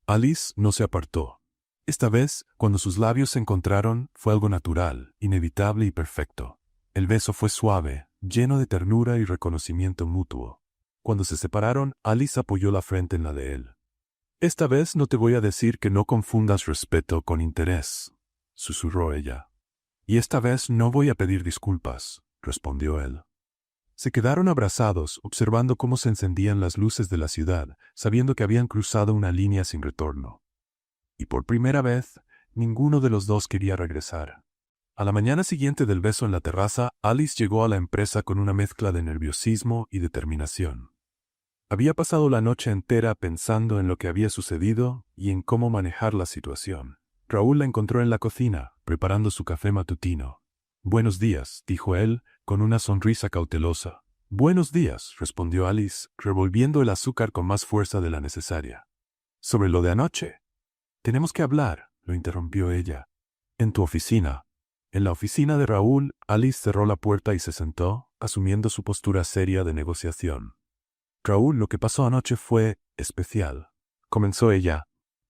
Alice no se apartó. Esta vez, cuando sus labios se encontraron, fue algo natural, inevitable y perfecto. El beso fue suave, lleno de ternura y reconocimiento mutuo. Cuando se separaron, Alice apoyó la frente en la de él. «Esta vez no te voy a decir que no confundas respeto con interés», susurró ella. «Y esta vez no voy a pedir disculpas», respondió él. Se quedaron abrazados, observando cómo se encendían las luces de la ciudad, sabiendo que habían cruzado una línea sin retorno. Y por primera vez, ninguno de los dos quería regresar. A la mañana siguiente del beso en la terraza, Alice llegó a la empresa con una mezcla de nerviosismo y determinación. Había pasado la noche entera pensando en lo que había sucedido y en cómo manejar la situación. Raúl la encontró en la cocina, preparando su café matutino. «Buenos días», dijo él, con una sonrisa cautelosa. «Buenos días», respondió Alice, revolviendo el azúcar con más fuerza de la necesaria. «¿Sobre lo de anoche?» «Tenemos que hablar», lo interrumpió ella. «En tu oficina». En la oficina de Raúl, Alice cerró la puerta y se sentó, asumiendo su postura seria de negociación. «Raúl, lo que pasó anoche fue especial», comenzó ella.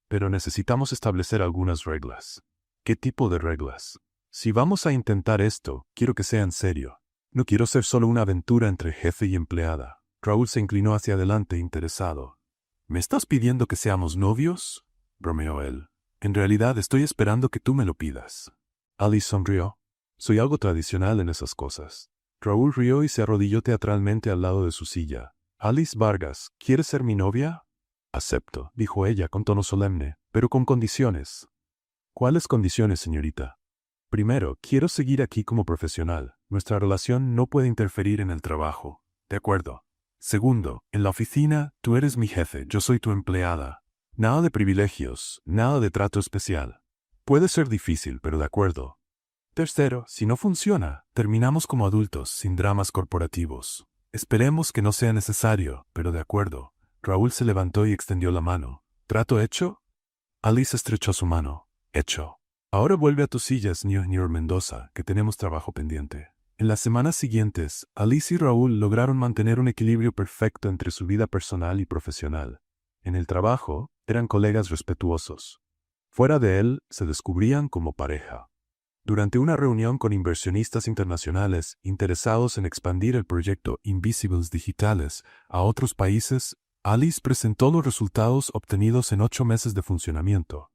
«Pero necesitamos establecer algunas reglas». «¿Qué tipo de reglas?» «Si vamos a intentar esto, quiero que sea en serio». No quiero ser solo una aventura entre jefe y empleada. Raúl se inclinó hacia adelante, interesado. ¿Me estás pidiendo que seamos novios?, bromeó él. En realidad estoy esperando que tú me lo pidas. Alice sonrió. Soy algo tradicional en esas cosas. Raúl rió y se arrodilló teatralmente al lado de su silla. Alice Vargas, ¿quieres ser mi novia? Acepto, dijo ella con tono solemne, pero con condiciones. ¿Cuáles condiciones, señorita? Primero, quiero seguir aquí como profesional. Nuestra relación no puede interferir en el trabajo. De acuerdo. Segundo, en la oficina, tú eres mi jefe, yo soy tu empleada. Nada de privilegios, nada de trato especial. Puede ser difícil, pero de acuerdo. Tercero, si no funciona, terminamos como adultos, sin dramas corporativos. Esperemos que no sea necesario, pero de acuerdo. Raúl se levantó y extendió la mano. ¿Trato hecho? Alice estrechó su mano. Hecho. Ahora vuelve a tu silla, señor Mendoza, que tenemos trabajo pendiente. En las semanas siguientes, Alice y Raúl lograron mantener un equilibrio perfecto entre su vida personal y profesional. En el trabajo, eran colegas respetuosos. Fuera de él, se descubrían como pareja. Durante una reunión con inversionistas internacionales interesados en expandir el proyecto Invisibles Digitales a otros países, Alice presentó los resultados obtenidos en 8 meses de funcionamiento.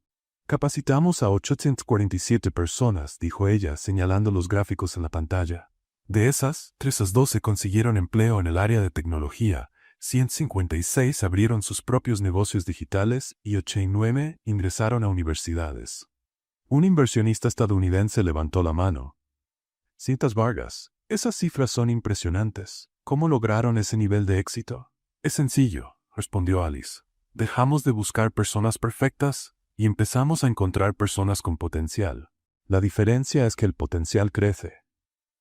Capacitamos a 847 personas, dijo ella, señalando los gráficos en la pantalla. De esas, 312 consiguieron empleo en el área de tecnología, 156 abrieron sus propios negocios digitales y 89 ingresaron a universidades. Un inversionista estadounidense levantó la mano. Cintas Vargas, esas cifras son impresionantes. ¿Cómo lograron ese nivel de éxito? Es sencillo, respondió Alice. Dejamos de buscar personas perfectas y empezamos a encontrar personas con potencial. La diferencia es que el potencial crece.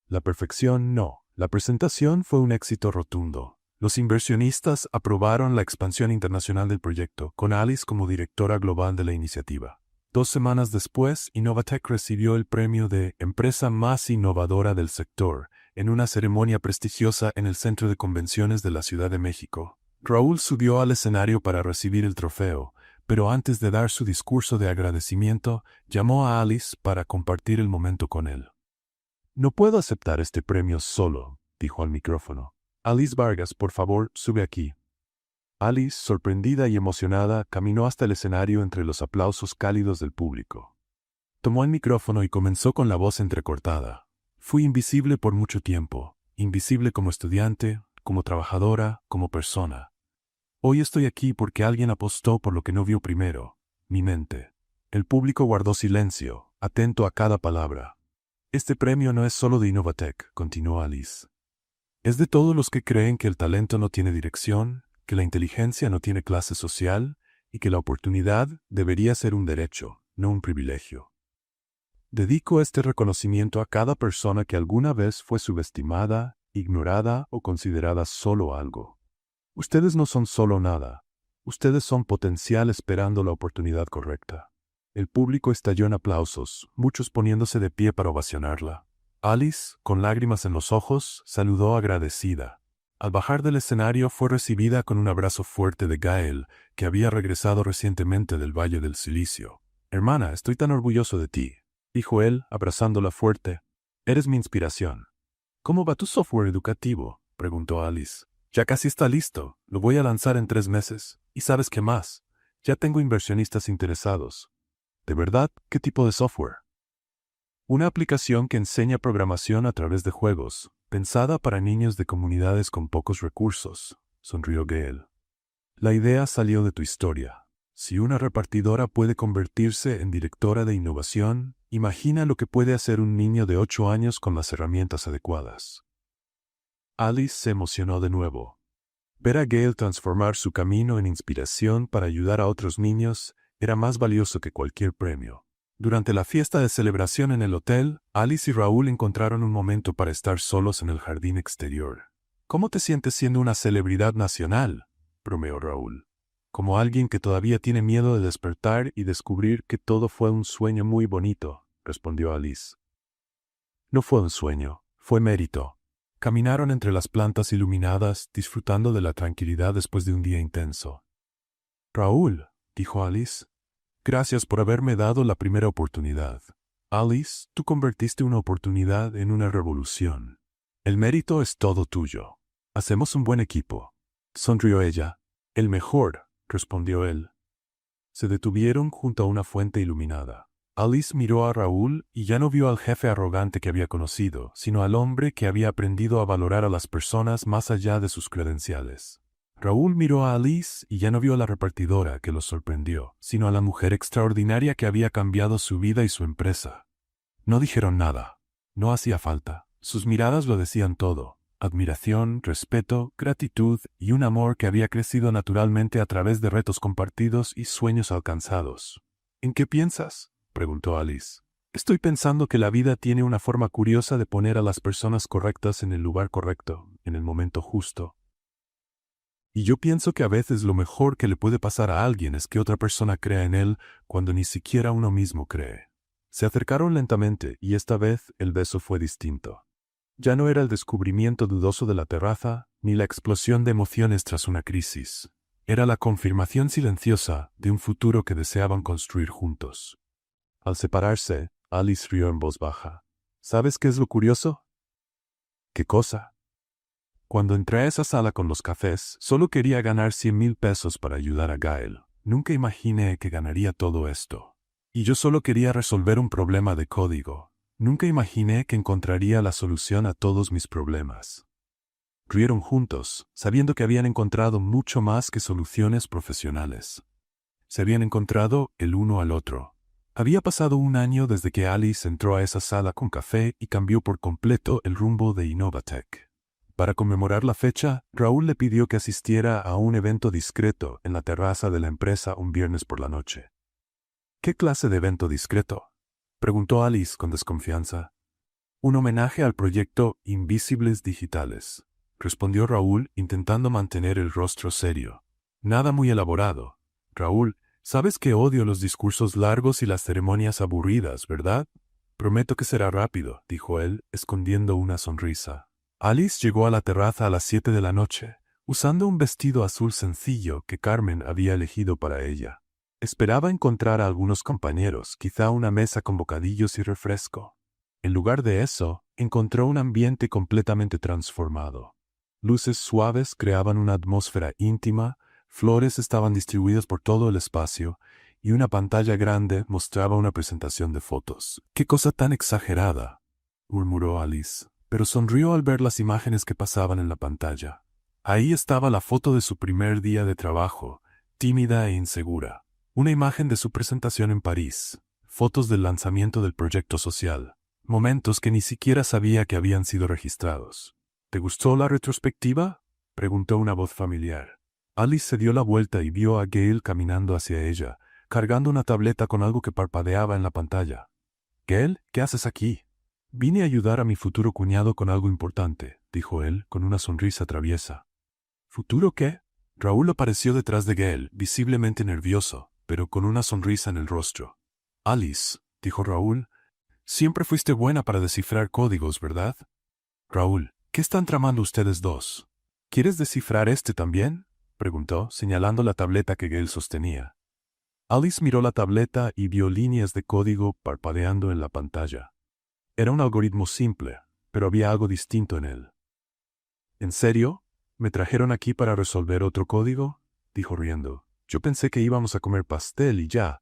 La perfección no. La presentación fue un éxito rotundo. Los inversionistas aprobaron la expansión internacional del proyecto, con Alice como directora global de la iniciativa. 2 semanas después, Innovatec recibió el premio de Empresa Más Innovadora del Sector, en una ceremonia prestigiosa en el Centro de Convenciones de la Ciudad de México. Raúl subió al escenario para recibir el trofeo, pero antes de dar su discurso de agradecimiento, llamó a Alice para compartir el momento con él. No puedo aceptar este premio solo, dijo al micrófono. Alice Vargas, por favor, sube aquí. Alice, sorprendida y emocionada, caminó hasta el escenario entre los aplausos cálidos del público. Tomó el micrófono y comenzó con la voz entrecortada. Fui invisible por mucho tiempo, invisible como estudiante, como trabajadora, como persona. Hoy estoy aquí porque alguien apostó por lo que no vio primero, mi mente. El público guardó silencio, atento a cada palabra. Este premio no es solo de Innovatec, continuó Alice. Es de todos los que creen que el talento no tiene dirección, que la inteligencia no tiene clase social y que la oportunidad debería ser un derecho, no un privilegio. Dedico este reconocimiento a cada persona que alguna vez fue subestimada, ignorada o considerada solo algo. Ustedes no son solo nada. Ustedes son potencial esperando la oportunidad correcta. El público estalló en aplausos, muchos poniéndose de pie para ovacionarla. Alice, con lágrimas en los ojos, saludó agradecida. Al bajar del escenario fue recibida con un abrazo fuerte de Gael, que había regresado recientemente del Valle del Silicio. «Hermana, estoy tan orgulloso de ti», dijo él, abrazándola fuerte. «Eres mi inspiración». «¿Cómo va tu software educativo?», preguntó Alice. «Ya casi está listo. Lo voy a lanzar en 3 meses. ¿Y sabes qué más? Ya tengo inversionistas interesados». «¿De verdad? ¿Qué tipo de software?» «Una aplicación que enseña programación a través de juegos, pensada para niños de comunidades con pocos recursos», sonrió Gael. «La idea salió de tu historia. Si una repartidora puede convertirse en directora de innovación, imagina lo que puede hacer un niño de 8 años con las herramientas adecuadas». Alice se emocionó de nuevo. Ver a Gael transformar su camino en inspiración para ayudar a otros niños era más valioso que cualquier premio. Durante la fiesta de celebración en el hotel, Alice y Raúl encontraron un momento para estar solos en el jardín exterior. «¿Cómo te sientes siendo una celebridad nacional?», bromeó Raúl. «Como alguien que todavía tiene miedo de despertar y descubrir que todo fue un sueño muy bonito», respondió Alice. «No fue un sueño, fue mérito». Caminaron entre las plantas iluminadas, disfrutando de la tranquilidad después de un día intenso. «Raúl», dijo Alice, «gracias por haberme dado la primera oportunidad. Alice, tú convertiste una oportunidad en una revolución». El mérito es todo tuyo. Hacemos un buen equipo. Sonrió ella. El mejor, respondió él. Se detuvieron junto a una fuente iluminada. Alice miró a Raúl y ya no vio al jefe arrogante que había conocido, sino al hombre que había aprendido a valorar a las personas más allá de sus credenciales. Raúl miró a Alice y ya no vio a la repartidora que los sorprendió, sino a la mujer extraordinaria que había cambiado su vida y su empresa. No dijeron nada. No hacía falta. Sus miradas lo decían todo. Admiración, respeto, gratitud y un amor que había crecido naturalmente a través de retos compartidos y sueños alcanzados. ¿En qué piensas?, preguntó Alice. Estoy pensando que la vida tiene una forma curiosa de poner a las personas correctas en el lugar correcto, en el momento justo. Y yo pienso que a veces lo mejor que le puede pasar a alguien es que otra persona crea en él cuando ni siquiera uno mismo cree. Se acercaron lentamente y esta vez el beso fue distinto. Ya no era el descubrimiento dudoso de la terraza, ni la explosión de emociones tras una crisis. Era la confirmación silenciosa de un futuro que deseaban construir juntos. Al separarse, Alice rió en voz baja. ¿Sabes qué es lo curioso? ¿Qué cosa? Cuando entré a esa sala con los cafés, solo quería ganar 100,000 pesos para ayudar a Gael. Nunca imaginé que ganaría todo esto. Y yo solo quería resolver un problema de código. Nunca imaginé que encontraría la solución a todos mis problemas. Rieron juntos, sabiendo que habían encontrado mucho más que soluciones profesionales. Se habían encontrado el uno al otro. Había pasado un año desde que Alice entró a esa sala con café y cambió por completo el rumbo de Innovatec. Para conmemorar la fecha, Raúl le pidió que asistiera a un evento discreto en la terraza de la empresa un viernes por la noche. ¿Qué clase de evento discreto?, preguntó Alice con desconfianza. Un homenaje al proyecto Invisibles Digitales, respondió Raúl intentando mantener el rostro serio. Nada muy elaborado. Raúl, sabes que odio los discursos largos y las ceremonias aburridas, ¿verdad? Prometo que será rápido, dijo él, escondiendo una sonrisa. Alice llegó a la terraza a las 7 de la noche, usando un vestido azul sencillo que Carmen había elegido para ella. Esperaba encontrar a algunos compañeros, quizá una mesa con bocadillos y refresco. En lugar de eso, encontró un ambiente completamente transformado. Luces suaves creaban una atmósfera íntima, flores estaban distribuidas por todo el espacio, y una pantalla grande mostraba una presentación de fotos. «¡Qué cosa tan exagerada!», murmuró Alice, pero sonrió al ver las imágenes que pasaban en la pantalla. Ahí estaba la foto de su primer día de trabajo, tímida e insegura. Una imagen de su presentación en París, fotos del lanzamiento del proyecto social, momentos que ni siquiera sabía que habían sido registrados. ¿Te gustó la retrospectiva?, preguntó una voz familiar. Alice se dio la vuelta y vio a Gail caminando hacia ella, cargando una tableta con algo que parpadeaba en la pantalla. «Gail, ¿qué haces aquí?» «Vine a ayudar a mi futuro cuñado con algo importante», dijo él, con una sonrisa traviesa. «¿Futuro qué?». Raúl apareció detrás de Gail, visiblemente nervioso, pero con una sonrisa en el rostro. «Alice», dijo Raúl, «siempre fuiste buena para descifrar códigos, ¿verdad?» «Raúl, ¿qué están tramando ustedes dos? ¿Quieres descifrar este también?», preguntó, señalando la tableta que Gail sostenía. Alice miró la tableta y vio líneas de código parpadeando en la pantalla. Era un algoritmo simple, pero había algo distinto en él. «¿En serio? ¿Me trajeron aquí para resolver otro código?», dijo riendo. «Yo pensé que íbamos a comer pastel y ya».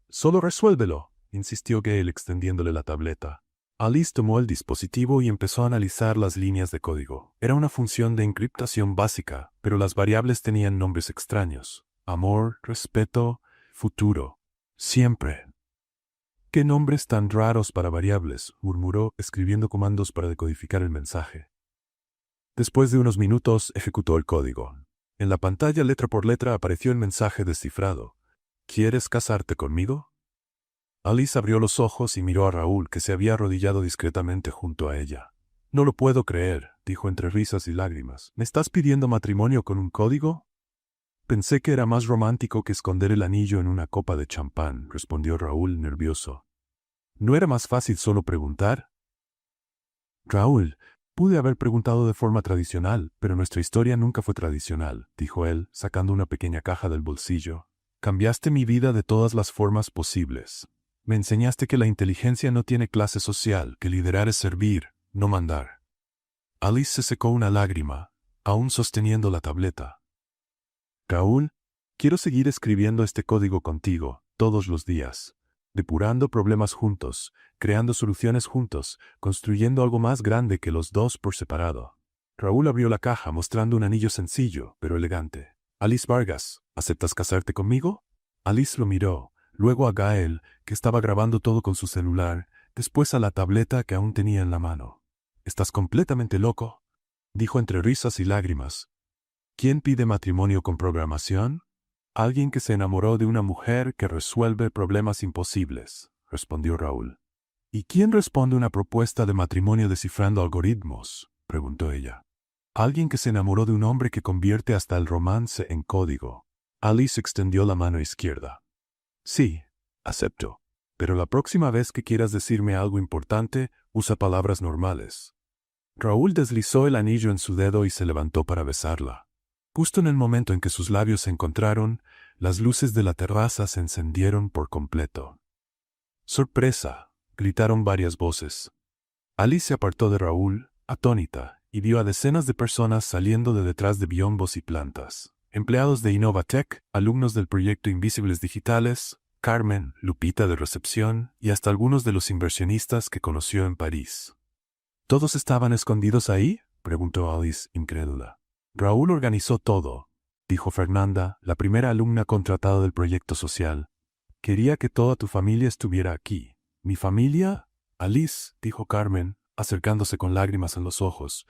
«Solo resuélvelo», insistió Gail extendiéndole la tableta. Alice tomó el dispositivo y empezó a analizar las líneas de código. Era una función de encriptación básica, pero las variables tenían nombres extraños. Amor, respeto, futuro. Siempre. «¿Qué nombres tan raros para variables?», murmuró, escribiendo comandos para decodificar el mensaje. Después de unos minutos, ejecutó el código. En la pantalla, letra por letra, apareció el mensaje descifrado. «¿Quieres casarte conmigo?». Alice abrió los ojos y miró a Raúl, que se había arrodillado discretamente junto a ella. «No lo puedo creer», dijo entre risas y lágrimas. «¿Me estás pidiendo matrimonio con un código?». «Pensé que era más romántico que esconder el anillo en una copa de champán», respondió Raúl nervioso. «¿No era más fácil solo preguntar?». «Raúl, pude haber preguntado de forma tradicional, pero nuestra historia nunca fue tradicional», dijo él, sacando una pequeña caja del bolsillo. «Cambiaste mi vida de todas las formas posibles. Me enseñaste que la inteligencia no tiene clase social, que liderar es servir, no mandar». Alice se secó una lágrima, aún sosteniendo la tableta. Raúl, quiero seguir escribiendo este código contigo, todos los días, depurando problemas juntos, creando soluciones juntos, construyendo algo más grande que los dos por separado. Raúl abrió la caja mostrando un anillo sencillo, pero elegante. Alice Vargas, ¿aceptas casarte conmigo? Alice lo miró, luego a Gael, que estaba grabando todo con su celular, después a la tableta que aún tenía en la mano. «¿Estás completamente loco?», dijo entre risas y lágrimas. «¿Quién pide matrimonio con programación? Alguien que se enamoró de una mujer que resuelve problemas imposibles», respondió Raúl. «¿Y quién responde una propuesta de matrimonio descifrando algoritmos?», preguntó ella. «Alguien que se enamoró de un hombre que convierte hasta el romance en código». Alice extendió la mano izquierda. «Sí, acepto. Pero la próxima vez que quieras decirme algo importante, usa palabras normales». Raúl deslizó el anillo en su dedo y se levantó para besarla. Justo en el momento en que sus labios se encontraron, las luces de la terraza se encendieron por completo. «¡Sorpresa!», gritaron varias voces. Alice se apartó de Raúl, atónita, y vio a decenas de personas saliendo de detrás de biombos y plantas. Empleados de Innovatech, alumnos del proyecto Invisibles Digitales, Carmen, Lupita de recepción y hasta algunos de los inversionistas que conoció en París. ¿Todos estaban escondidos ahí?, preguntó Alice, incrédula. «Raúl organizó todo», dijo Fernanda, la primera alumna contratada del proyecto social. «Quería que toda tu familia estuviera aquí». «¿Mi familia?», Alice, dijo Carmen, acercándose con lágrimas en los ojos.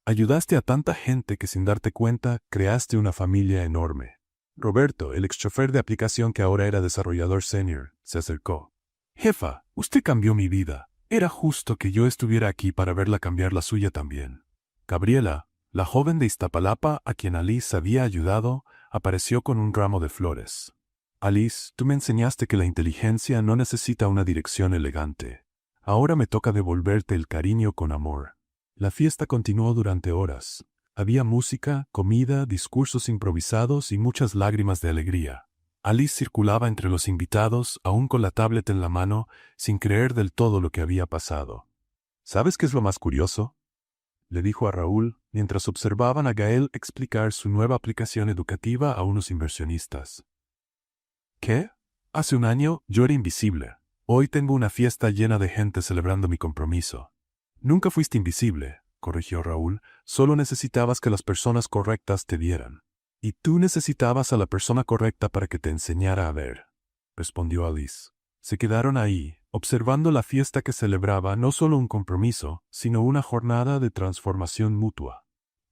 «Ayudaste a tanta gente que sin darte cuenta creaste una familia enorme». Roberto, el exchofer de aplicación que ahora era desarrollador senior, se acercó. «Jefa, usted cambió mi vida. Era justo que yo estuviera aquí para verla cambiar la suya también». Gabriela, la joven de Iztapalapa a quien Alice había ayudado, apareció con un ramo de flores. «Alice, tú me enseñaste que la inteligencia no necesita una dirección elegante. Ahora me toca devolverte el cariño con amor». La fiesta continuó durante horas. Había música, comida, discursos improvisados y muchas lágrimas de alegría. Alice circulaba entre los invitados, aún con la tablet en la mano, sin creer del todo lo que había pasado. «¿Sabes qué es lo más curioso?», le dijo a Raúl, mientras observaban a Gael explicar su nueva aplicación educativa a unos inversionistas. «¿Qué? Hace un año yo era invisible. Hoy tengo una fiesta llena de gente celebrando mi compromiso». «Nunca fuiste invisible», corrigió Raúl, «solo necesitabas que las personas correctas te vieran». «Y tú necesitabas a la persona correcta para que te enseñara a ver», respondió Alice. Se quedaron ahí, observando la fiesta que celebraba no solo un compromiso, sino una jornada de transformación mutua.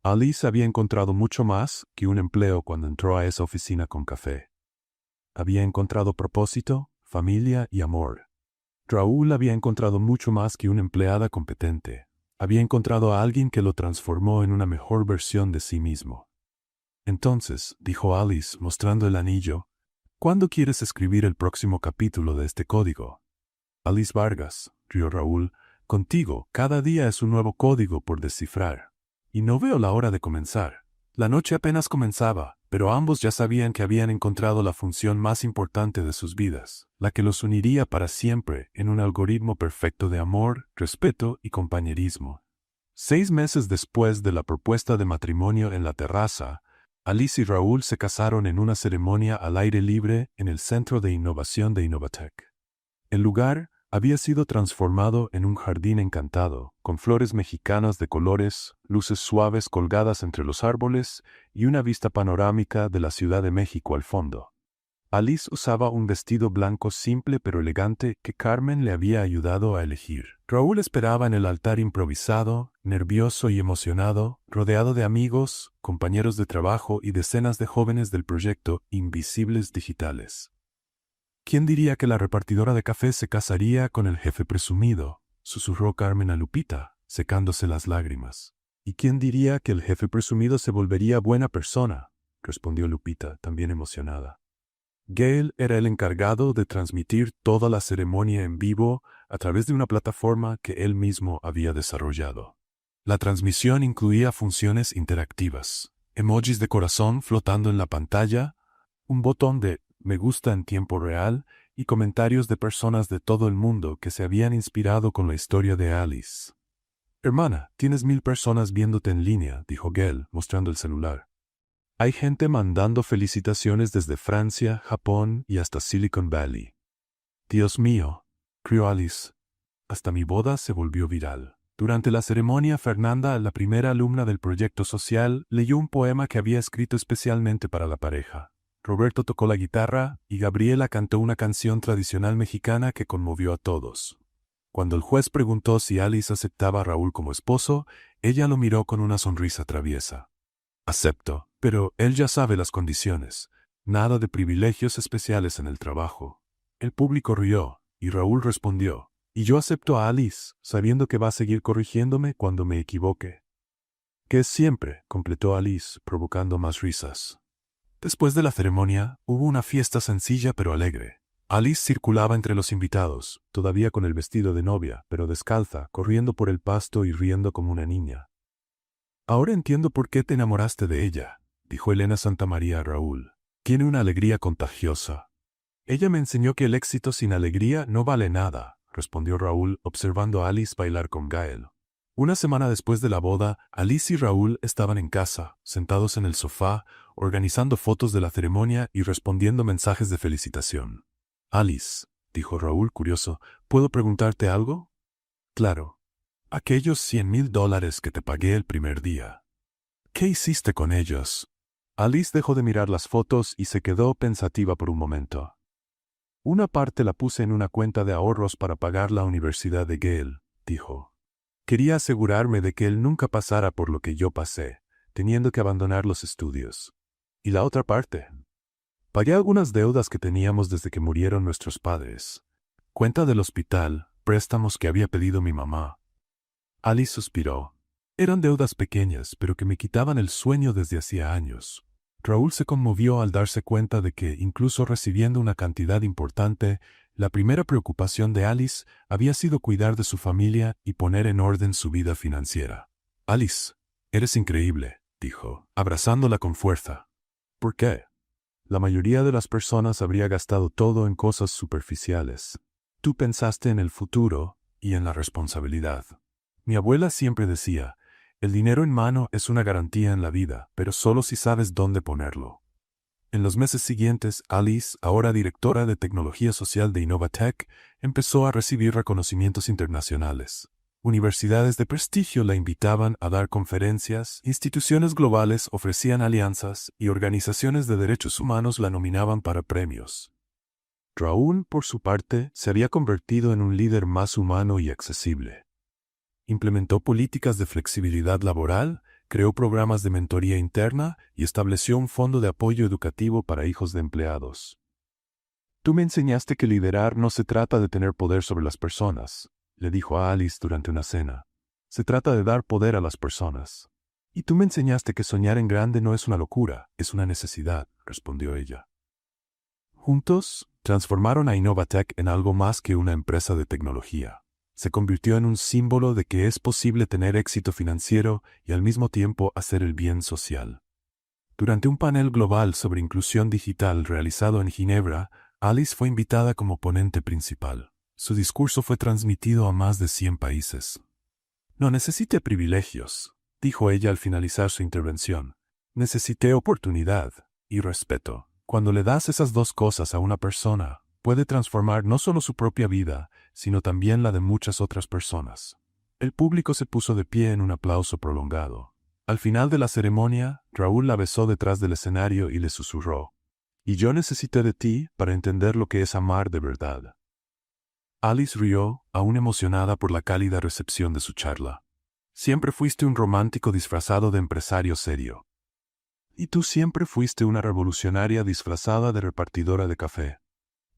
Alice había encontrado mucho más que un empleo cuando entró a esa oficina con café. Había encontrado propósito, familia y amor. Raúl había encontrado mucho más que una empleada competente. Había encontrado a alguien que lo transformó en una mejor versión de sí mismo. «Entonces», dijo Alice, mostrando el anillo, «¿cuándo quieres escribir el próximo capítulo de este código?» «Alice Vargas», rió Raúl, «contigo, cada día es un nuevo código por descifrar. Y no veo la hora de comenzar». La noche apenas comenzaba, pero ambos ya sabían que habían encontrado la función más importante de sus vidas, la que los uniría para siempre en un algoritmo perfecto de amor, respeto y compañerismo. 6 meses después de la propuesta de matrimonio en la terraza, Alice y Raúl se casaron en una ceremonia al aire libre en el Centro de Innovación de Innovatech. El lugar había sido transformado en un jardín encantado, con flores mexicanas de colores, luces suaves colgadas entre los árboles y una vista panorámica de la Ciudad de México al fondo. Alice usaba un vestido blanco simple pero elegante que Carmen le había ayudado a elegir. Raúl esperaba en el altar improvisado, nervioso y emocionado, rodeado de amigos, compañeros de trabajo y decenas de jóvenes del proyecto Invisibles Digitales. «¿Quién diría que la repartidora de café se casaría con el jefe presumido?», susurró Carmen a Lupita, secándose las lágrimas. «¿Y quién diría que el jefe presumido se volvería buena persona?», respondió Lupita, también emocionada. Gael era el encargado de transmitir toda la ceremonia en vivo a través de una plataforma que él mismo había desarrollado. La transmisión incluía funciones interactivas, emojis de corazón flotando en la pantalla, un botón de me gusta en tiempo real y comentarios de personas de todo el mundo que se habían inspirado con la historia de Alice. Hermana, tienes 1000 personas viéndote en línea, dijo Gail, mostrando el celular. Hay gente mandando felicitaciones desde Francia, Japón y hasta Silicon Valley. Dios mío, crió Alice. Hasta mi boda se volvió viral. Durante la ceremonia, Fernanda, la primera alumna del proyecto social, leyó un poema que había escrito especialmente para la pareja. Roberto tocó la guitarra y Gabriela cantó una canción tradicional mexicana que conmovió a todos. Cuando el juez preguntó si Alice aceptaba a Raúl como esposo, ella lo miró con una sonrisa traviesa. Acepto, pero él ya sabe las condiciones. Nada de privilegios especiales en el trabajo. El público rió, y Raúl respondió, y yo acepto a Alice, sabiendo que va a seguir corrigiéndome cuando me equivoque. Que es siempre, completó Alice, provocando más risas. Después de la ceremonia, hubo una fiesta sencilla pero alegre. Alice circulaba entre los invitados, todavía con el vestido de novia, pero descalza, corriendo por el pasto y riendo como una niña. Ahora entiendo por qué te enamoraste de ella, dijo Elena Santamaría a Raúl. Tiene una alegría contagiosa. Ella me enseñó que el éxito sin alegría no vale nada, respondió Raúl, observando a Alice bailar con Gael. Una semana después de la boda, Alice y Raúl estaban en casa, sentados en el sofá, organizando fotos de la ceremonia y respondiendo mensajes de felicitación. Alice, dijo Raúl curioso, ¿puedo preguntarte algo? Claro. Aquellos $100,000 que te pagué el primer día. ¿Qué hiciste con ellos? Alice dejó de mirar las fotos y se quedó pensativa por un momento. Una parte la puse en una cuenta de ahorros para pagar la universidad de Gael, dijo. Quería asegurarme de que él nunca pasara por lo que yo pasé, teniendo que abandonar los estudios. ¿Y la otra parte? Pagué algunas deudas que teníamos desde que murieron nuestros padres. Cuenta del hospital, préstamos que había pedido mi mamá. Alice suspiró. Eran deudas pequeñas, pero que me quitaban el sueño desde hacía años. Raúl se conmovió al darse cuenta de que, incluso recibiendo una cantidad importante, la primera preocupación de Alice había sido cuidar de su familia y poner en orden su vida financiera. Alice, eres increíble, dijo, abrazándola con fuerza. ¿Por qué? La mayoría de las personas habría gastado todo en cosas superficiales. Tú pensaste en el futuro y en la responsabilidad. Mi abuela siempre decía, el dinero en mano es una garantía en la vida, pero solo si sabes dónde ponerlo. En los meses siguientes, Alice, ahora directora de tecnología social de Innovatech, empezó a recibir reconocimientos internacionales. Universidades de prestigio la invitaban a dar conferencias, instituciones globales ofrecían alianzas y organizaciones de derechos humanos la nominaban para premios. Raúl, por su parte, se había convertido en un líder más humano y accesible. Implementó políticas de flexibilidad laboral, creó programas de mentoría interna y estableció un fondo de apoyo educativo para hijos de empleados. Tú me enseñaste que liderar no se trata de tener poder sobre las personas, le dijo a Alice durante una cena. Se trata de dar poder a las personas. Y tú me enseñaste que soñar en grande no es una locura, es una necesidad, respondió ella. Juntos, transformaron a Innovatech en algo más que una empresa de tecnología. Se convirtió en un símbolo de que es posible tener éxito financiero y al mismo tiempo hacer el bien social. Durante un panel global sobre inclusión digital realizado en Ginebra, Alice fue invitada como ponente principal. Su discurso fue transmitido a más de 100 países. No necesité privilegios, dijo ella al finalizar su intervención. Necesité oportunidad y respeto. Cuando le das esas dos cosas a una persona, puede transformar no solo su propia vida, sino también la de muchas otras personas. El público se puso de pie en un aplauso prolongado. Al final de la ceremonia, Raúl la besó detrás del escenario y le susurró, «Y yo necesité de ti para entender lo que es amar de verdad». Alice rió, aún emocionada por la cálida recepción de su charla. Siempre fuiste un romántico disfrazado de empresario serio. Y tú siempre fuiste una revolucionaria disfrazada de repartidora de café.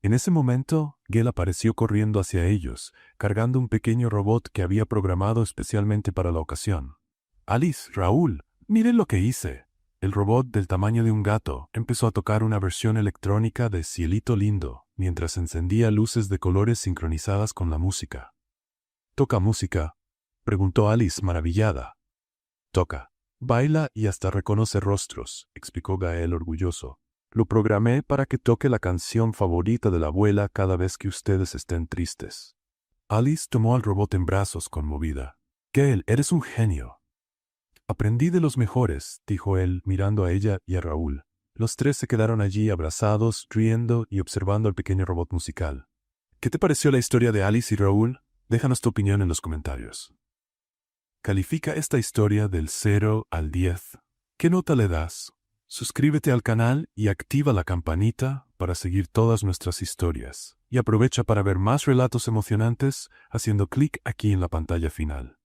En ese momento, Gail apareció corriendo hacia ellos, cargando un pequeño robot que había programado especialmente para la ocasión. Alice, Raúl, miren lo que hice. El robot, del tamaño de un gato, empezó a tocar una versión electrónica de Cielito Lindo, mientras encendía luces de colores sincronizadas con la música. ¿Toca música?, preguntó Alice maravillada. Toca. Baila y hasta reconoce rostros, explicó Gael orgulloso. Lo programé para que toque la canción favorita de la abuela cada vez que ustedes estén tristes. Alice tomó al robot en brazos conmovida. Gail, eres un genio. Aprendí de los mejores, dijo él, mirando a ella y a Raúl. Los tres se quedaron allí abrazados, riendo y observando al pequeño robot musical. ¿Qué te pareció la historia de Alice y Raúl? Déjanos tu opinión en los comentarios. Califica esta historia del 0 al 10. ¿Qué nota le das? Suscríbete al canal y activa la campanita para seguir todas nuestras historias. Y aprovecha para ver más relatos emocionantes haciendo clic aquí en la pantalla final.